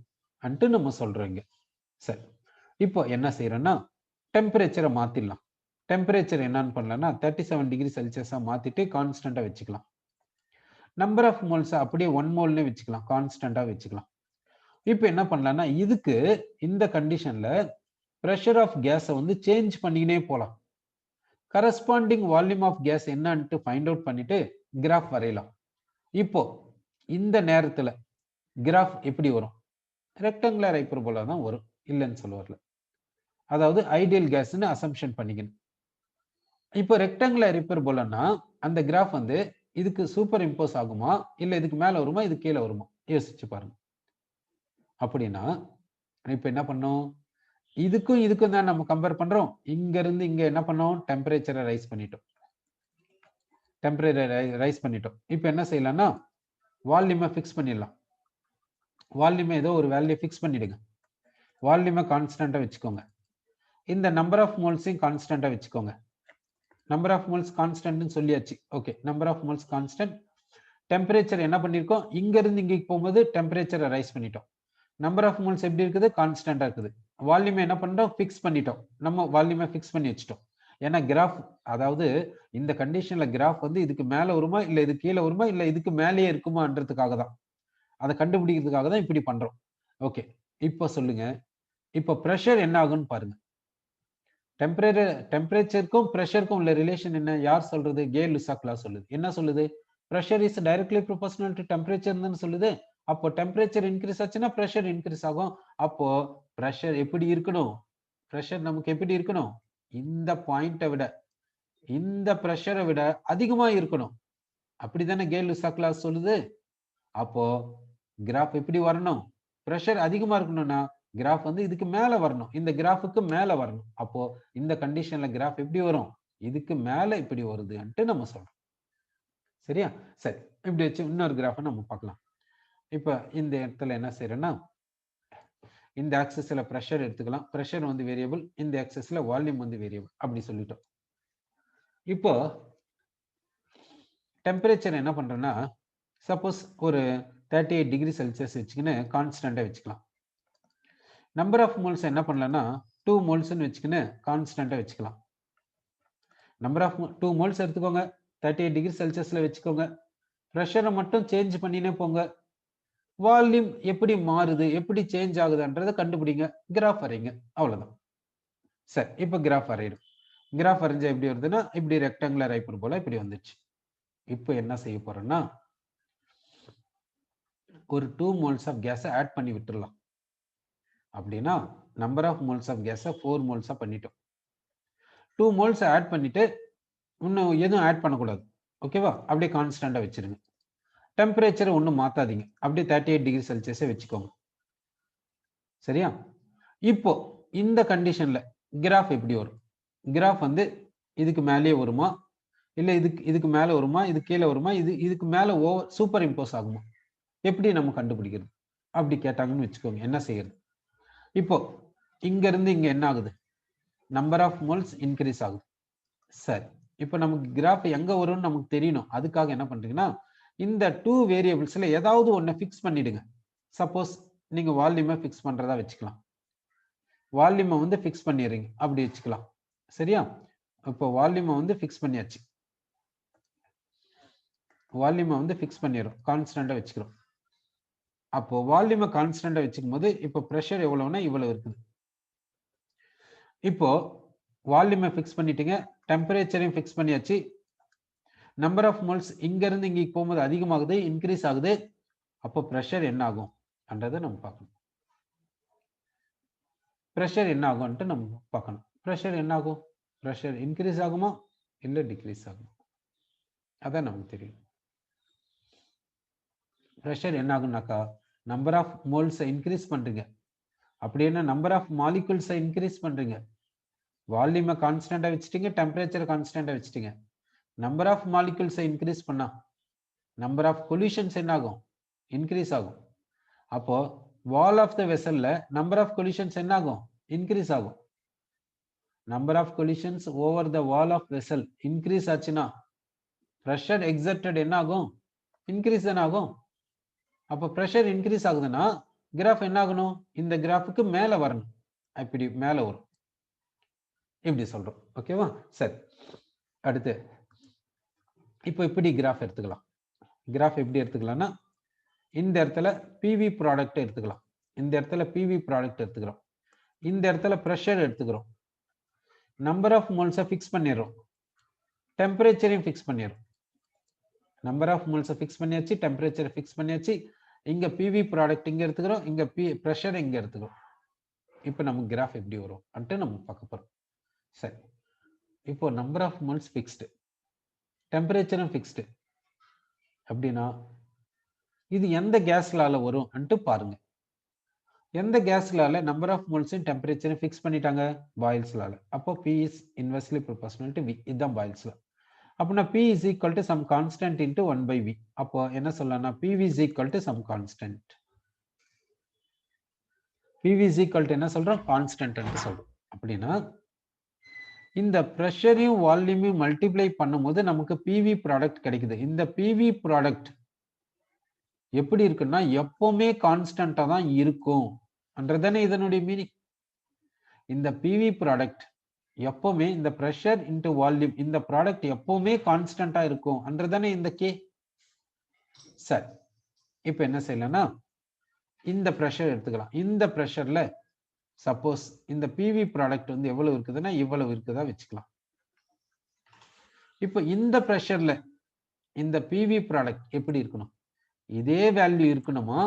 அன்ட்டு நம்ம சொல்றோம் இங்க. சரி, இப்போ என்ன செய்யறோம்னா டெம்பரேச்சரை மாத்திடலாம். டெம்பரேச்சர் என்னன்னு பண்ணலாம்னா 37 டிகிரி செல்சியஸா மாத்திட்டு கான்ஸ்டன்டா வச்சுக்கலாம். நம்பர் ஆஃப் மோல்ஸ் அப்படியே 1 மோல்னு வச்சுக்கலாம், கான்ஸ்டன்டா வச்சுக்கலாம். இப்போ என்ன பண்ணலாம்னா இதுக்கு இந்த கண்டிஷன்ல பிரஷர் ஆஃப் கேஸை வந்து சேஞ்ச் பண்ணிக்கினே போலாம். கரஸ்பாண்டிங் வால்யூம் ஆஃப் கேஸ் என்னன்ட்டு ஃபைண்ட் அவுட் பண்ணிட்டு கிராஃப் வரையலாம். இப்போ இந்த நேரத்துல கிராஃப் எப்படி வரும்? ரெக்டாங்குலர் ஹைப்பர்போலா தான் வரும், இல்லைன்னு சொல்ல வரல. அதாவது ஐடியல் கேஸ்னு அசம்ப்ஷன் பண்ணிக்கணும். இப்போ ரெக்டாங்குலர் ஹைப்பர்போலான்னா அந்த கிராஃப் வந்து இதுக்கு சூப்பர் இம்போஸ் ஆகுமா, இல்ல இதுக்கு மேல வருமா, இது கீழே வருமா? யோசிச்சு பாருங்க. அப்படின்னா இப்ப என்ன பண்ணோம், இதுக்கும் இதுக்கும் தான் நம்ம கம்பேர் பண்றோம். இங்க இருந்து இங்க என்ன பண்ணோம், டெம்பரேச்சரை ரைஸ் பண்ணிட்டோம். இப்போ என்ன செய்யலாம்னா வால்யூமை ஃபிக்ஸ் பண்ணிடலாம். வால்யூமை ஏதோ ஒரு வேல்யூ ஃபிக்ஸ் பண்ணிடுங்க. வால்யூமை கான்ஸ்டன்டா வச்சுக்கோங்க. இந்த நம்பர் ஆஃப் மோல்ஸையும் கான்ஸ்டன்டா வச்சுக்கோங்க. நம்பர் ஆஃப் மோல்ஸ் கான்ஸ்டன்ட்னு சொல்லியாச்சு. Okay, number of moles constant. Temperature என்ன பண்ணிருக்கோம், இங்க இருந்து இங்க போகும்போது டெம்பரேச்சரை ரைஸ் பண்ணிட்டோம். நம்பர் ஆஃப் மோல்ஸ் எப்படி இருக்குது, கான்ஸ்டன்டா இருக்குது. வால்யூமை என்ன பண்றோம், ஃபிக்ஸ் பண்ணிட்டோம். நம்ம வால்யூமை ஃபிக்ஸ் பண்ணி வச்சுட்டோம். ஏன்னா கிராஃப், அதாவது இந்த கண்டிஷன்ல கிராஃப் வந்து இதுக்கு மேல வருமா, இல்ல இது கீழே வருமா, இல்ல இதுக்கு மேலேயே இருக்குமான்றதுக்காக தான், அதை கண்டுபிடிக்கிறதுக்காக தான் இப்படி பண்றோம். ஓகே, இப்போ சொல்லுங்க, இப்போ பிரஷர் என்ன ஆகும்னு பாருங்க. டெம்பரேச்சருக்கும் பிரஷருக்கும் உள்ள ரிலேஷன் என்ன, யார் சொல்றது? கே-லுசாக் லா சொல்லுது. என்ன சொல்லுது? Pressure is directly proportional to டெம்பரேச்சர்னு சொல்லுது. அப்போ டெம்பரேச்சர் இன்க்ரீஸ் ஆச்சுன்னா பிரஷர் இன்க்ரீஸ் ஆகும். அப்போ பிரஷர் எப்படி இருக்கணும், பிரஷர் நமக்கு எப்படி இருக்கணும், இந்த பாயிண்ட்டை விட, இந்த பிரஷரை விட அதிகமா இருக்கணும். அப்படித்தானே கே-லுசாக் லா சொல்லுது. அப்போ கிராஃப் எப்படி வரணும், பிரஷர் அதிகமா இருக்கணும்னா கிராஃப் வந்து இதுக்கு மேல வரணும், இந்த கிராஃபுக்கு மேல வரணும். அப்போ இந்த கண்டிஷன்ல கிராஃப் எப்படி வரும், இதுக்கு மேல இப்படி வருதுன்ட்டு நம்ம சொல்றோம். சரியா? சரி, இப்படி வச்சு இன்னொரு கிராஃபை நம்ம பார்க்கலாம். இப்ப இந்த இடத்துல என்ன செய்யறேன்னா, இந்த ஆக்சிஸ்ல பிரஷர் எடுத்துக்கலாம். பிரஷர் வந்து வேரியபிள், இந்த ஆக்சிஸ்ல வால்யூம் வந்து வேரியபிள், அப்படி சொல்லிட்டோம். இப்போ டெம்பரேச்சர் என்ன பண்றேன்னா சப்போஸ் ஒரு 38 டிகிரி செல்சியஸ் வச்சுக்கின்னு கான்ஸ்டன்டா வச்சுக்கலாம். நம்பர் ஆஃப் மோல்ஸ் என்ன பண்ணலாம்னா 2 மோல்ஸ்னு வச்சுக்கின்னு கான்ஸ்டன்டா வச்சுக்கலாம். நம்பர் ஆஃப் 2 மோல்ஸ் எடுத்துக்கோங்க, 38 டிகிரி செல்சியஸ்ல வச்சுக்கோங்க. பிரஷரை மட்டும் சேஞ்ச் பண்ணினே போங்க. வால்யூம் எப்படி மாறுது, எப்படி சேஞ்ச் ஆகுதுன்றதை கண்டுபிடிங்க, கிராஃப் வரைங்க, அவ்வளவுதான். சரி, இப்போ கிராஃப் வரையிடும். கிராஃப் வரைஞ்சா எப்படி வருதுன்னா இப்படி ரெக்டாங்குலர் ஹைப்பர்போலா இப்படி வந்துச்சு. இப்போ என்ன செய்ய போறோம்னா ஒரு 2 மோல்ஸ் ஆஃப் கேஸை ஆட் பண்ணி விட்டுறலாம். அப்படின்னா நம்பர் ஆஃப் மோல்ஸ் ஆஃப் கேஸை 4 மோல்ஸா பண்ணிட்டோம். 2 மோல்ஸ் ஆட் பண்ணிட்டு இன்னும் எதுவும் ஆட் பண்ணக்கூடாது. ஓகேவா? அப்படியே கான்ஸ்டன்டா வச்சிருங்க. டெம்பரேச்சரை ஒன்றும் மாத்தாதீங்க, அப்படியே 38 டிகிரி செல்சியஸை வச்சுக்கோங்க. சரியா? இப்போ இந்த கண்டிஷன்ல கிராஃப் எப்படி வரும், கிராஃப் வந்து இதுக்கு மேலேயே வருமா, இல்ல இதுக்கு மேல வருமா, இது கீழே வருமா, இதுக்கு மேல சூப்பர் இம்போஸ் ஆகுமா, எப்படி நம்ம கண்டுபிடிக்கிறது? அப்படி கேட்டாங்கன்னு வச்சுக்கோங்க, என்ன செய்யறது? இப்போ இங்க இருந்து இங்க என்ன ஆகுது, நம்பர் ஆஃப் மோல்ஸ் இன்க்ரீஸ் ஆகுது. சரி, இப்போ நமக்கு கிராஃப் எங்க வரும்னு நமக்கு தெரியணும். அதுக்காக என்ன பண்றீங்கன்னா இந்த 2 வேரியபிள்ஸ்ல ஏதாவது ஒண்ணு ஃபிக்ஸ் பண்ணிடுங்க. சப்போஸ் நீங்க வால்யூமை ஃபிக்ஸ் பண்றதா வச்சுக்கலாம். வால்யூமை வந்து ஃபிக்ஸ் பண்ணிடுறீங்க, அப்படி வச்சுக்கலாம். சரியா? இப்போ வால்யூமை வந்து ஃபிக்ஸ் பண்ணியாச்சு. வால்யூமை வந்து ஃபிக்ஸ் பண்ணிடுறோம், கான்ஸ்டன்டா வச்சுக்கிறோம். அப்போ வால்யூமை கான்ஸ்டன்டா வச்சுக்கும் போது இப்போ பிரஷர் எவ்வளவுனா இவ்வளவு இருக்குது. இப்போ வால்யூமை ஃபிக்ஸ் பண்ணிட்டீங்க, டெம்பரேச்சரையும் ஃபிக்ஸ் பண்ணியாச்சு. நம்பர் ஆஃப் மோல்ஸ் இங்க இருந்து இங்க போகும்போது அதிகமாகுது, இன்க்ரீஸ் ஆகுது. அப்போ பிரஷர் என்ன ஆகும் என்றதை நம்ம பார்க்கணும். பிரஷர் என்ன ஆகும்ட்டு நம்ம பார்க்கணும். பிரஷர் என்ன ஆகும், பிரஷர் இன்க்ரீஸ் ஆகுமா இல்ல டிக்ரீஸ் ஆகுமா, அதான் நமக்கு தெரியும். பிரஷர் என்ன ஆகும்னாக்கா நம்பர் ஆஃப் மோல்ஸை இன்க்ரீஸ் பண்றீங்க, அப்படின்னா நம்பர் ஆஃப் மாலிகுல்ஸை இன்க்ரீஸ் பண்றீங்க. வால்யூமை கான்ஸ்டன்டா வச்சுட்டீங்க, டெம்பரேச்சர் கான்ஸ்டன்டா வச்சுட்டீங்க. நம்பர் ஆஃப் மாலிகுல்ஸை இன்க்ரீஸ் பண்ணா நம்பர் ஆஃப் கொலிஷன்ஸ் என்ன ஆகும்? இன்க்ரீஸ் ஆகும். அப்போ வால் ஆஃப் த வெசல்ல நம்பர் ஆஃப் கொலிஷன்ஸ் என்ன ஆகும்? இன்க்ரீஸ் ஆகும். Number of collisions over the wall of vessel increase ஆச்சுன்னா ப்ரெஷர் எக்ஸர்டட் என்ன ஆகும்? இன்க்ரீஸ் தானே ஆகும். அப்போ ப்ரெஷர் இன்க்ரீஸ் ஆகுதுன்னா கிராஃப் என்ன ஆகணும்? இந்த கிராஃபுக்கு மேல வரணும். இப்படி மேல வரும். இப்படி சொல்றோம். ஓகேவா? சரி, அடுத்து இப்போ இப்படி கிராஃப் எடுத்துக்கலாம். கிராஃப் எப்படி எடுத்துக்கலாம்னா, இந்த இடத்துல பிவி ப்ராடக்ட் எடுத்துக்கலாம். இந்த இடத்துல பிவி ப்ராடக்ட் எடுத்துக்கிறோம். இந்த இடத்துல ப்ரெஷர் எடுத்துக்கிறோம். நம்பர் ஆஃப் மோல்ஸை ஃபிக்ஸ் பண்ணிடுறோம். டெம்பரேச்சரையும் ஃபிக்ஸ் பண்ணிடுறோம். நம்பர் ஆஃப் மோல்ஸை ஃபிக்ஸ் பண்ணியாச்சு, டெம்பரேச்சரை ஃபிக்ஸ் பண்ணியாச்சு. இங்க பிவி ப்ராடக்ட் இங்க எடுத்துக்கிறோம், இங்க ப்ரெஷர் இங்க எடுத்துக்கிறோம். இப்போ நமக்கு கிராஃப் எப்படி வரும் அன்ட்டு நம்ம பார்க்க போறோம். சரி, இப்போ நம்பர் ஆஃப் மோல்ஸ் ஃபிக்ஸ்டு, டெம்பரேச்சரும் ஃபிக்ஸ்டு. அப்படின்னா இது எந்த கேஸ்லால வரும் அன்ட்டு பாருங்க. எந்த கேஸ்லால நம்பர் ஆஃப் மோல்ஸும் டெம்பரேச்சரும் ஃபிக்ஸ் பண்ணிட்டாங்க? பாயில்ஸ்லால. அப்போ P is inversely proportional to V. இதுதான் பாயில்ஸ்ல. அப்படின்னா P is equal to some constant into 1 by V. அப்போ என்ன சொல்லலாம்னா PV is equal to some constant. PV is equal to என்ன சொல்றோம்? கான்ஸ்டன்ட் என்று சொல்றோம். அப்படின்னா இந்த ப்ரெஷரையும் வால்யூமையும் மல்டிப்ளை பண்ணும்போது நமக்கு PV ப்ராடக்ட் கிடைக்குது. இந்த PV ப்ராடக்ட் எப்படி இருக்குன்னா எப்பவுமே கான்ஸ்டன்டா தான் இருக்கும் என்றதானே இதனுடைய மீனிங். இந்த PV ப்ராடக்ட் எப்பவுமே இந்த ப்ரெஷர் இன்டு வால்யூம் இந்த ப்ராடக்ட் எப்பவுமே கான்ஸ்டன்டா இருக்கும் என்றதானே இந்த கே. சரி, இப்போ என்ன செய்யலாம்னா இந்த ப்ரெஷர் எடுத்துக்கலாம். இந்த ப்ரெஷர்ல சப்போஸ் இந்த PV ப்ராடக்ட் வந்து எவ்வளவு இருக்குதுன்னா இவ்வளவு இருக்குதா வச்சுக்கலாம். இப்போ இந்த ப்ரெஷர்ல இந்த PV ப்ராடக்ட் எப்படி இருக்கணும்? இதே வேல்யூ இருக்கணுமா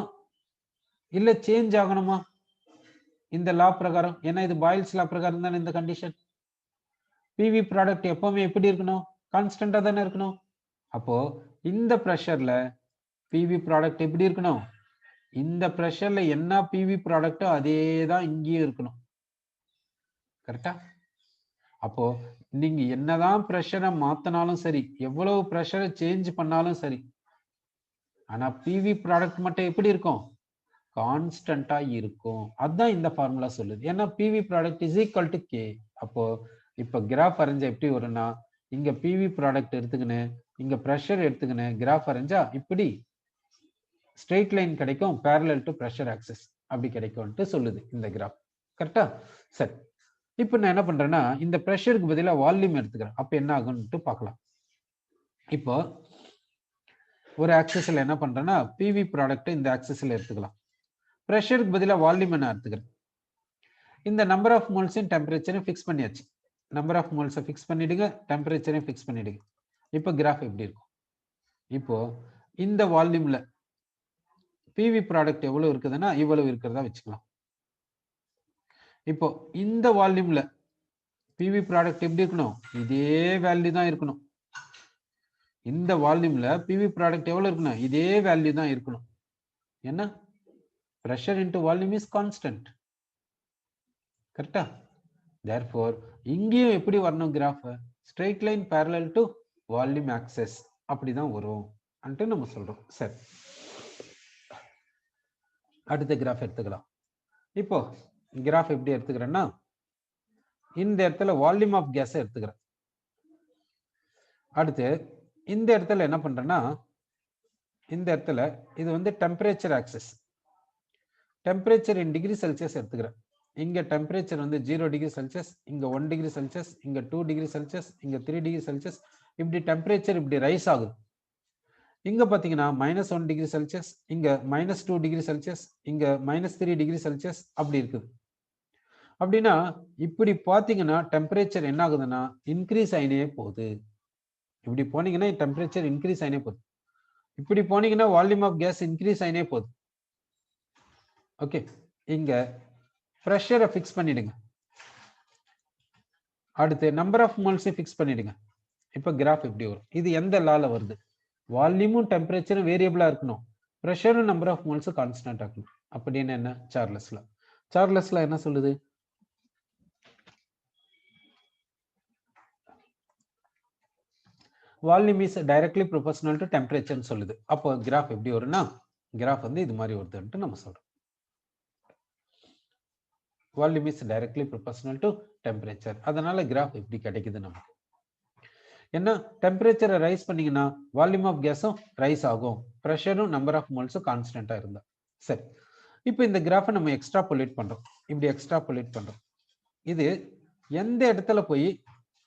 இல்ல சேஞ்ச் ஆகணுமா? இந்த லா பிரகாரம், ஏன்னா இது பாயில்ஸ் லா பிரகாரம் தானே இந்த கண்டிஷன். PV ப்ராடக்ட் எப்பவுமே எப்படி இருக்கணும்? கான்ஸ்டன்டா தானே இருக்கணும். அப்போ இந்த ப்ரெஷர்ல PV ப்ராடக்ட் எப்படி இருக்கணும்? இந்த ப்ரெஷர்ல என்ன PV ப்ராடக்ட்டோ அதே தான் இங்கேயும் இருக்கணும். கரெக்டா? அப்போ நீங்க என்னதான் ப்ரெஷரை மாத்தினாலும் சரி, எவ்வளவு ப்ரெஷரை சேஞ்ச் பண்ணாலும் சரி, ஆனா PV ப்ராடக்ட் மட்டும் எப்படி இருக்கும்? கான்ஸ்டன்டா இருக்கும். அதான் இந்த ஃபார்முலா சொல்லுது. ஏன்னா PV product is equal to K. அப்போ இப்போ கிராஃப் வரைஞ்சா எப்படி வரும்னா இங்க PV ப்ராடக்ட் எடுத்துக்கின்னு இங்க ப்ரெஷர் எடுத்துக்கின்னு கிராஃப் வரைஞ்சா இப்படி ஸ்ட்ரெயிட் லைன் கிடைக்கும், பேரலல் டு ப்ரெஷர் ஆக்சிஸ் அப்படி கிடைக்கும்ட்டு சொல்லுது இந்த கிராஃப். கரெக்டா? சரி, இப்போ நான் என்ன பண்றேன்னா இந்த ப்ரெஷருக்கு பதிலா வால்யூம் எடுத்துக்கிறேன். அப்ப என்ன ஆகும்ட்டு பார்க்கலாம். இப்போ ஒரு ஆக்சிஸ்ல என்ன பண்றேன்னா PV ப்ராடக்ட் இந்த ஆக்சிஸ்ல எடுத்துக்கலாம். ப்ரெஷருக்கு பதிலா வால்யூம் என்ன எடுத்துக்கிறேன். இந்த நம்பர் ஆஃப் மோல்ஸையும் டெம்பரேச்சரையும் ஃபிக்ஸ் பண்ணியாச்சு. நம்பர் ஆஃப் மோல்ஸை ஃபிக்ஸ் பண்ணிடுங்க, டெம்பரேச்சரையும் ஃபிக்ஸ் பண்ணிடுங்க. இப்போ கிராஃப் எப்படி இருக்கும்? இப்போ இந்த வால்யூம்ல PV ப்ராடக்ட் எவ்வளவு இருக்குதுன்னா இவ்வளவு இருக்கிறதா வச்சுக்கலாம். இப்போ இந்த வால்யூம்ல PV ப்ராடக்ட் எப்படி இருக்கணும்? இதே வேல்யூ தான் இருக்கணும். இந்த வால்யூம்ல PV ப்ராடக்ட் எவ்வளவு இருக்கணும்? இதே வேல்யூ தான் இருக்கணும். என்ன? pressure into volume is constant. கரெக்டா? therefore இங்கேயும் எப்படி வரணும் graph? Straight line parallel to volume axis அப்படிதான் வரும் அன்ட்டு நம்ம சொல்றோம். சரி, அடுத்த கிராஃப் எடுத்துக்கலாம். இப்போ கிராஃப் எப்படி எடுத்துக்கிறேன்னா இந்த இடத்துல வால்யூம் ஆஃப் கேஸ் எடுத்துக்கிறேன். அடுத்து இந்த இடத்துல என்ன பண்றேன்னா இந்த இடத்துல இது வந்து டெம்பரேச்சர் ஆக்சிஸ். டெம்பரேச்சர் இன் டிகிரி செல்சியஸ் எடுத்துக்கிறேன். இங்க டெம்பரேச்சர் வந்து 0 டிகிரி செல்சியஸ், இங்க 1 டிகிரி செல்சியஸ், இங்க 2 டிகிரி செல்சியஸ், இங்க 3 டிகிரி செல்சியஸ். இப்படி டெம்பரேச்சர் இப்படி ரைஸ் ஆகுது. இங்க பாத்தீங்கன்னா -1 டிகிரி செல்சியஸ், இங்க -2 டிகிரி செல்சியஸ், இங்க -3 டிகிரி செல்சியஸ் அப்படி இருக்குது. அப்படின்னா இப்படி பாத்தீங்கன்னா டெம்பரேச்சர் என்ன ஆகுதுன்னா இன்க்ரீஸ் ஆயினே போகுது. இப்படி போனீங்கன்னா டெம்பரேச்சர் இன்க்ரீஸ் ஆயினே போகுது. இப்படி போனீங்கன்னா வால்யூம் ஆஃப் கேஸ் இன்க்ரீஸ் ஆயினே போகுது. ஓகே, இங்க பிரஷரை ஃபிக்ஸ் பண்ணிடுங்க. அடுத்து நம்பர் ஆஃப் மோல்ஸ் ஃபிக்ஸ் பண்ணிடுங்க. இப்போ கிராஃப் எப்படி வரும்? இது எந்த லால வருது? வால்யூமும் டெம்பரேச்சரும் வேரியபிளா இருக்கணும், பிரஷரும் நம்பர் ஆஃப் மோல்ஸ் கான்ஸ்டன்ட் ஆகணும். அப்படின்னு என்ன? Charles law. சார்லஸ் லா என்ன சொல்லுது? Volume is directly proportional to டெம்பரேச்சர்னு சொல்லுது. அப்போ கிராஃப் எப்படி வரும்னா கிராஃப் வந்து இது மாதிரி வருதுன்ட்டு நம்ம சொல்றோம். Volume is directly proportional to temperature. அதனால கிராஃப் இப்படி கிடைக்குது நமக்கு. என்ன டெம்பரேச்சரை ரைஸ் பண்ணீங்கன்னா வால்யூம் ஆஃப் கேஸும் ரைஸ் ஆகும், ப்ரெஷரும் நம்பர் ஆஃப் மோல்ஸும் கான்ஸ்டன்டா இருந்தா. சரி, இப்போ இந்த கிராஃபை நம்ம எக்ஸ்ட்ராபுலேட் பண்றோம். இப்படி எக்ஸ்ட்ராபுலேட் பண்றோம். இது எந்த இடத்துல போய்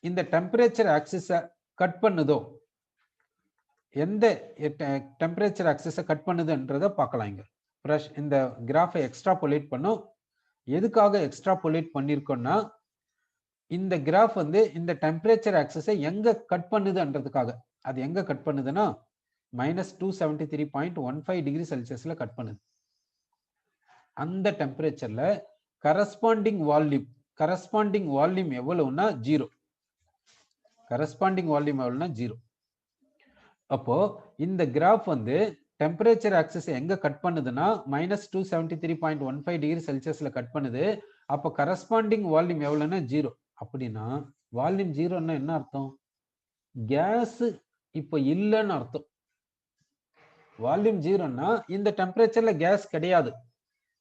இந்த டெம்பரேச்சர் ஆக்சிஸை கட் பண்ணுதோ, எந்த டெம்பரேச்சர் ஆக்சிஸை கட் பண்ணுதுன்றதை பார்க்கலாம். இங்க இந்த கிராஃபை எக்ஸ்ட்ராபுலேட் பண்ணோம். எதுக்காக எக்ஸ்ட்ராபுலேட் பண்ணிருக்கோம்னா இந்த கிராஃப் வந்து இந்த டெம்பரேச்சர் ஆக்சிஸை எங்க கட் பண்ணுதுன்றதுக்காக. அது எங்க கட் பண்ணுதுன்னா -273.15 டிகிரி செல்சியஸ்ல கட் பண்ணுது. அந்த டெம்பரேச்சர்ல கரஸ்பாண்டிங் வால்யூம் எவ்வளவுனா 0. கரஸ்பாண்டிங் வால்யூம் எவ்வளவுனா 0. அப்போ இந்த கிராஃப் வந்து டெம்பரேச்சர் ஆக்சிஸ் எங்க கட் பண்ணுதுன்னா -273.15 டிகிரி செல்சியஸ்ல கட் பண்ணுது. அப்போ கரஸ்பாண்டிங் வால்யூம் எவ்வளவுனா 0. அப்படின்னா வால்யூம் 0ன்னா என்ன அர்த்தம்? கேஸ் இப்போ இல்லைன்னு அர்த்தம். வால்யூம் 0ன்னா இந்த டெம்பரேச்சர்ல கேஸ் கிடையாது,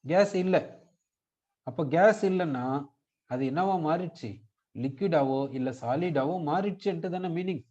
கேஸ் இல்லை. அப்போ கேஸ் இல்லைன்னா அது என்னவா மாறிடுச்சு? லிக்விடாவோ இல்ல சாலிடாவோ மாறிடுச்சுன்ட்டு தானே மீனிங்.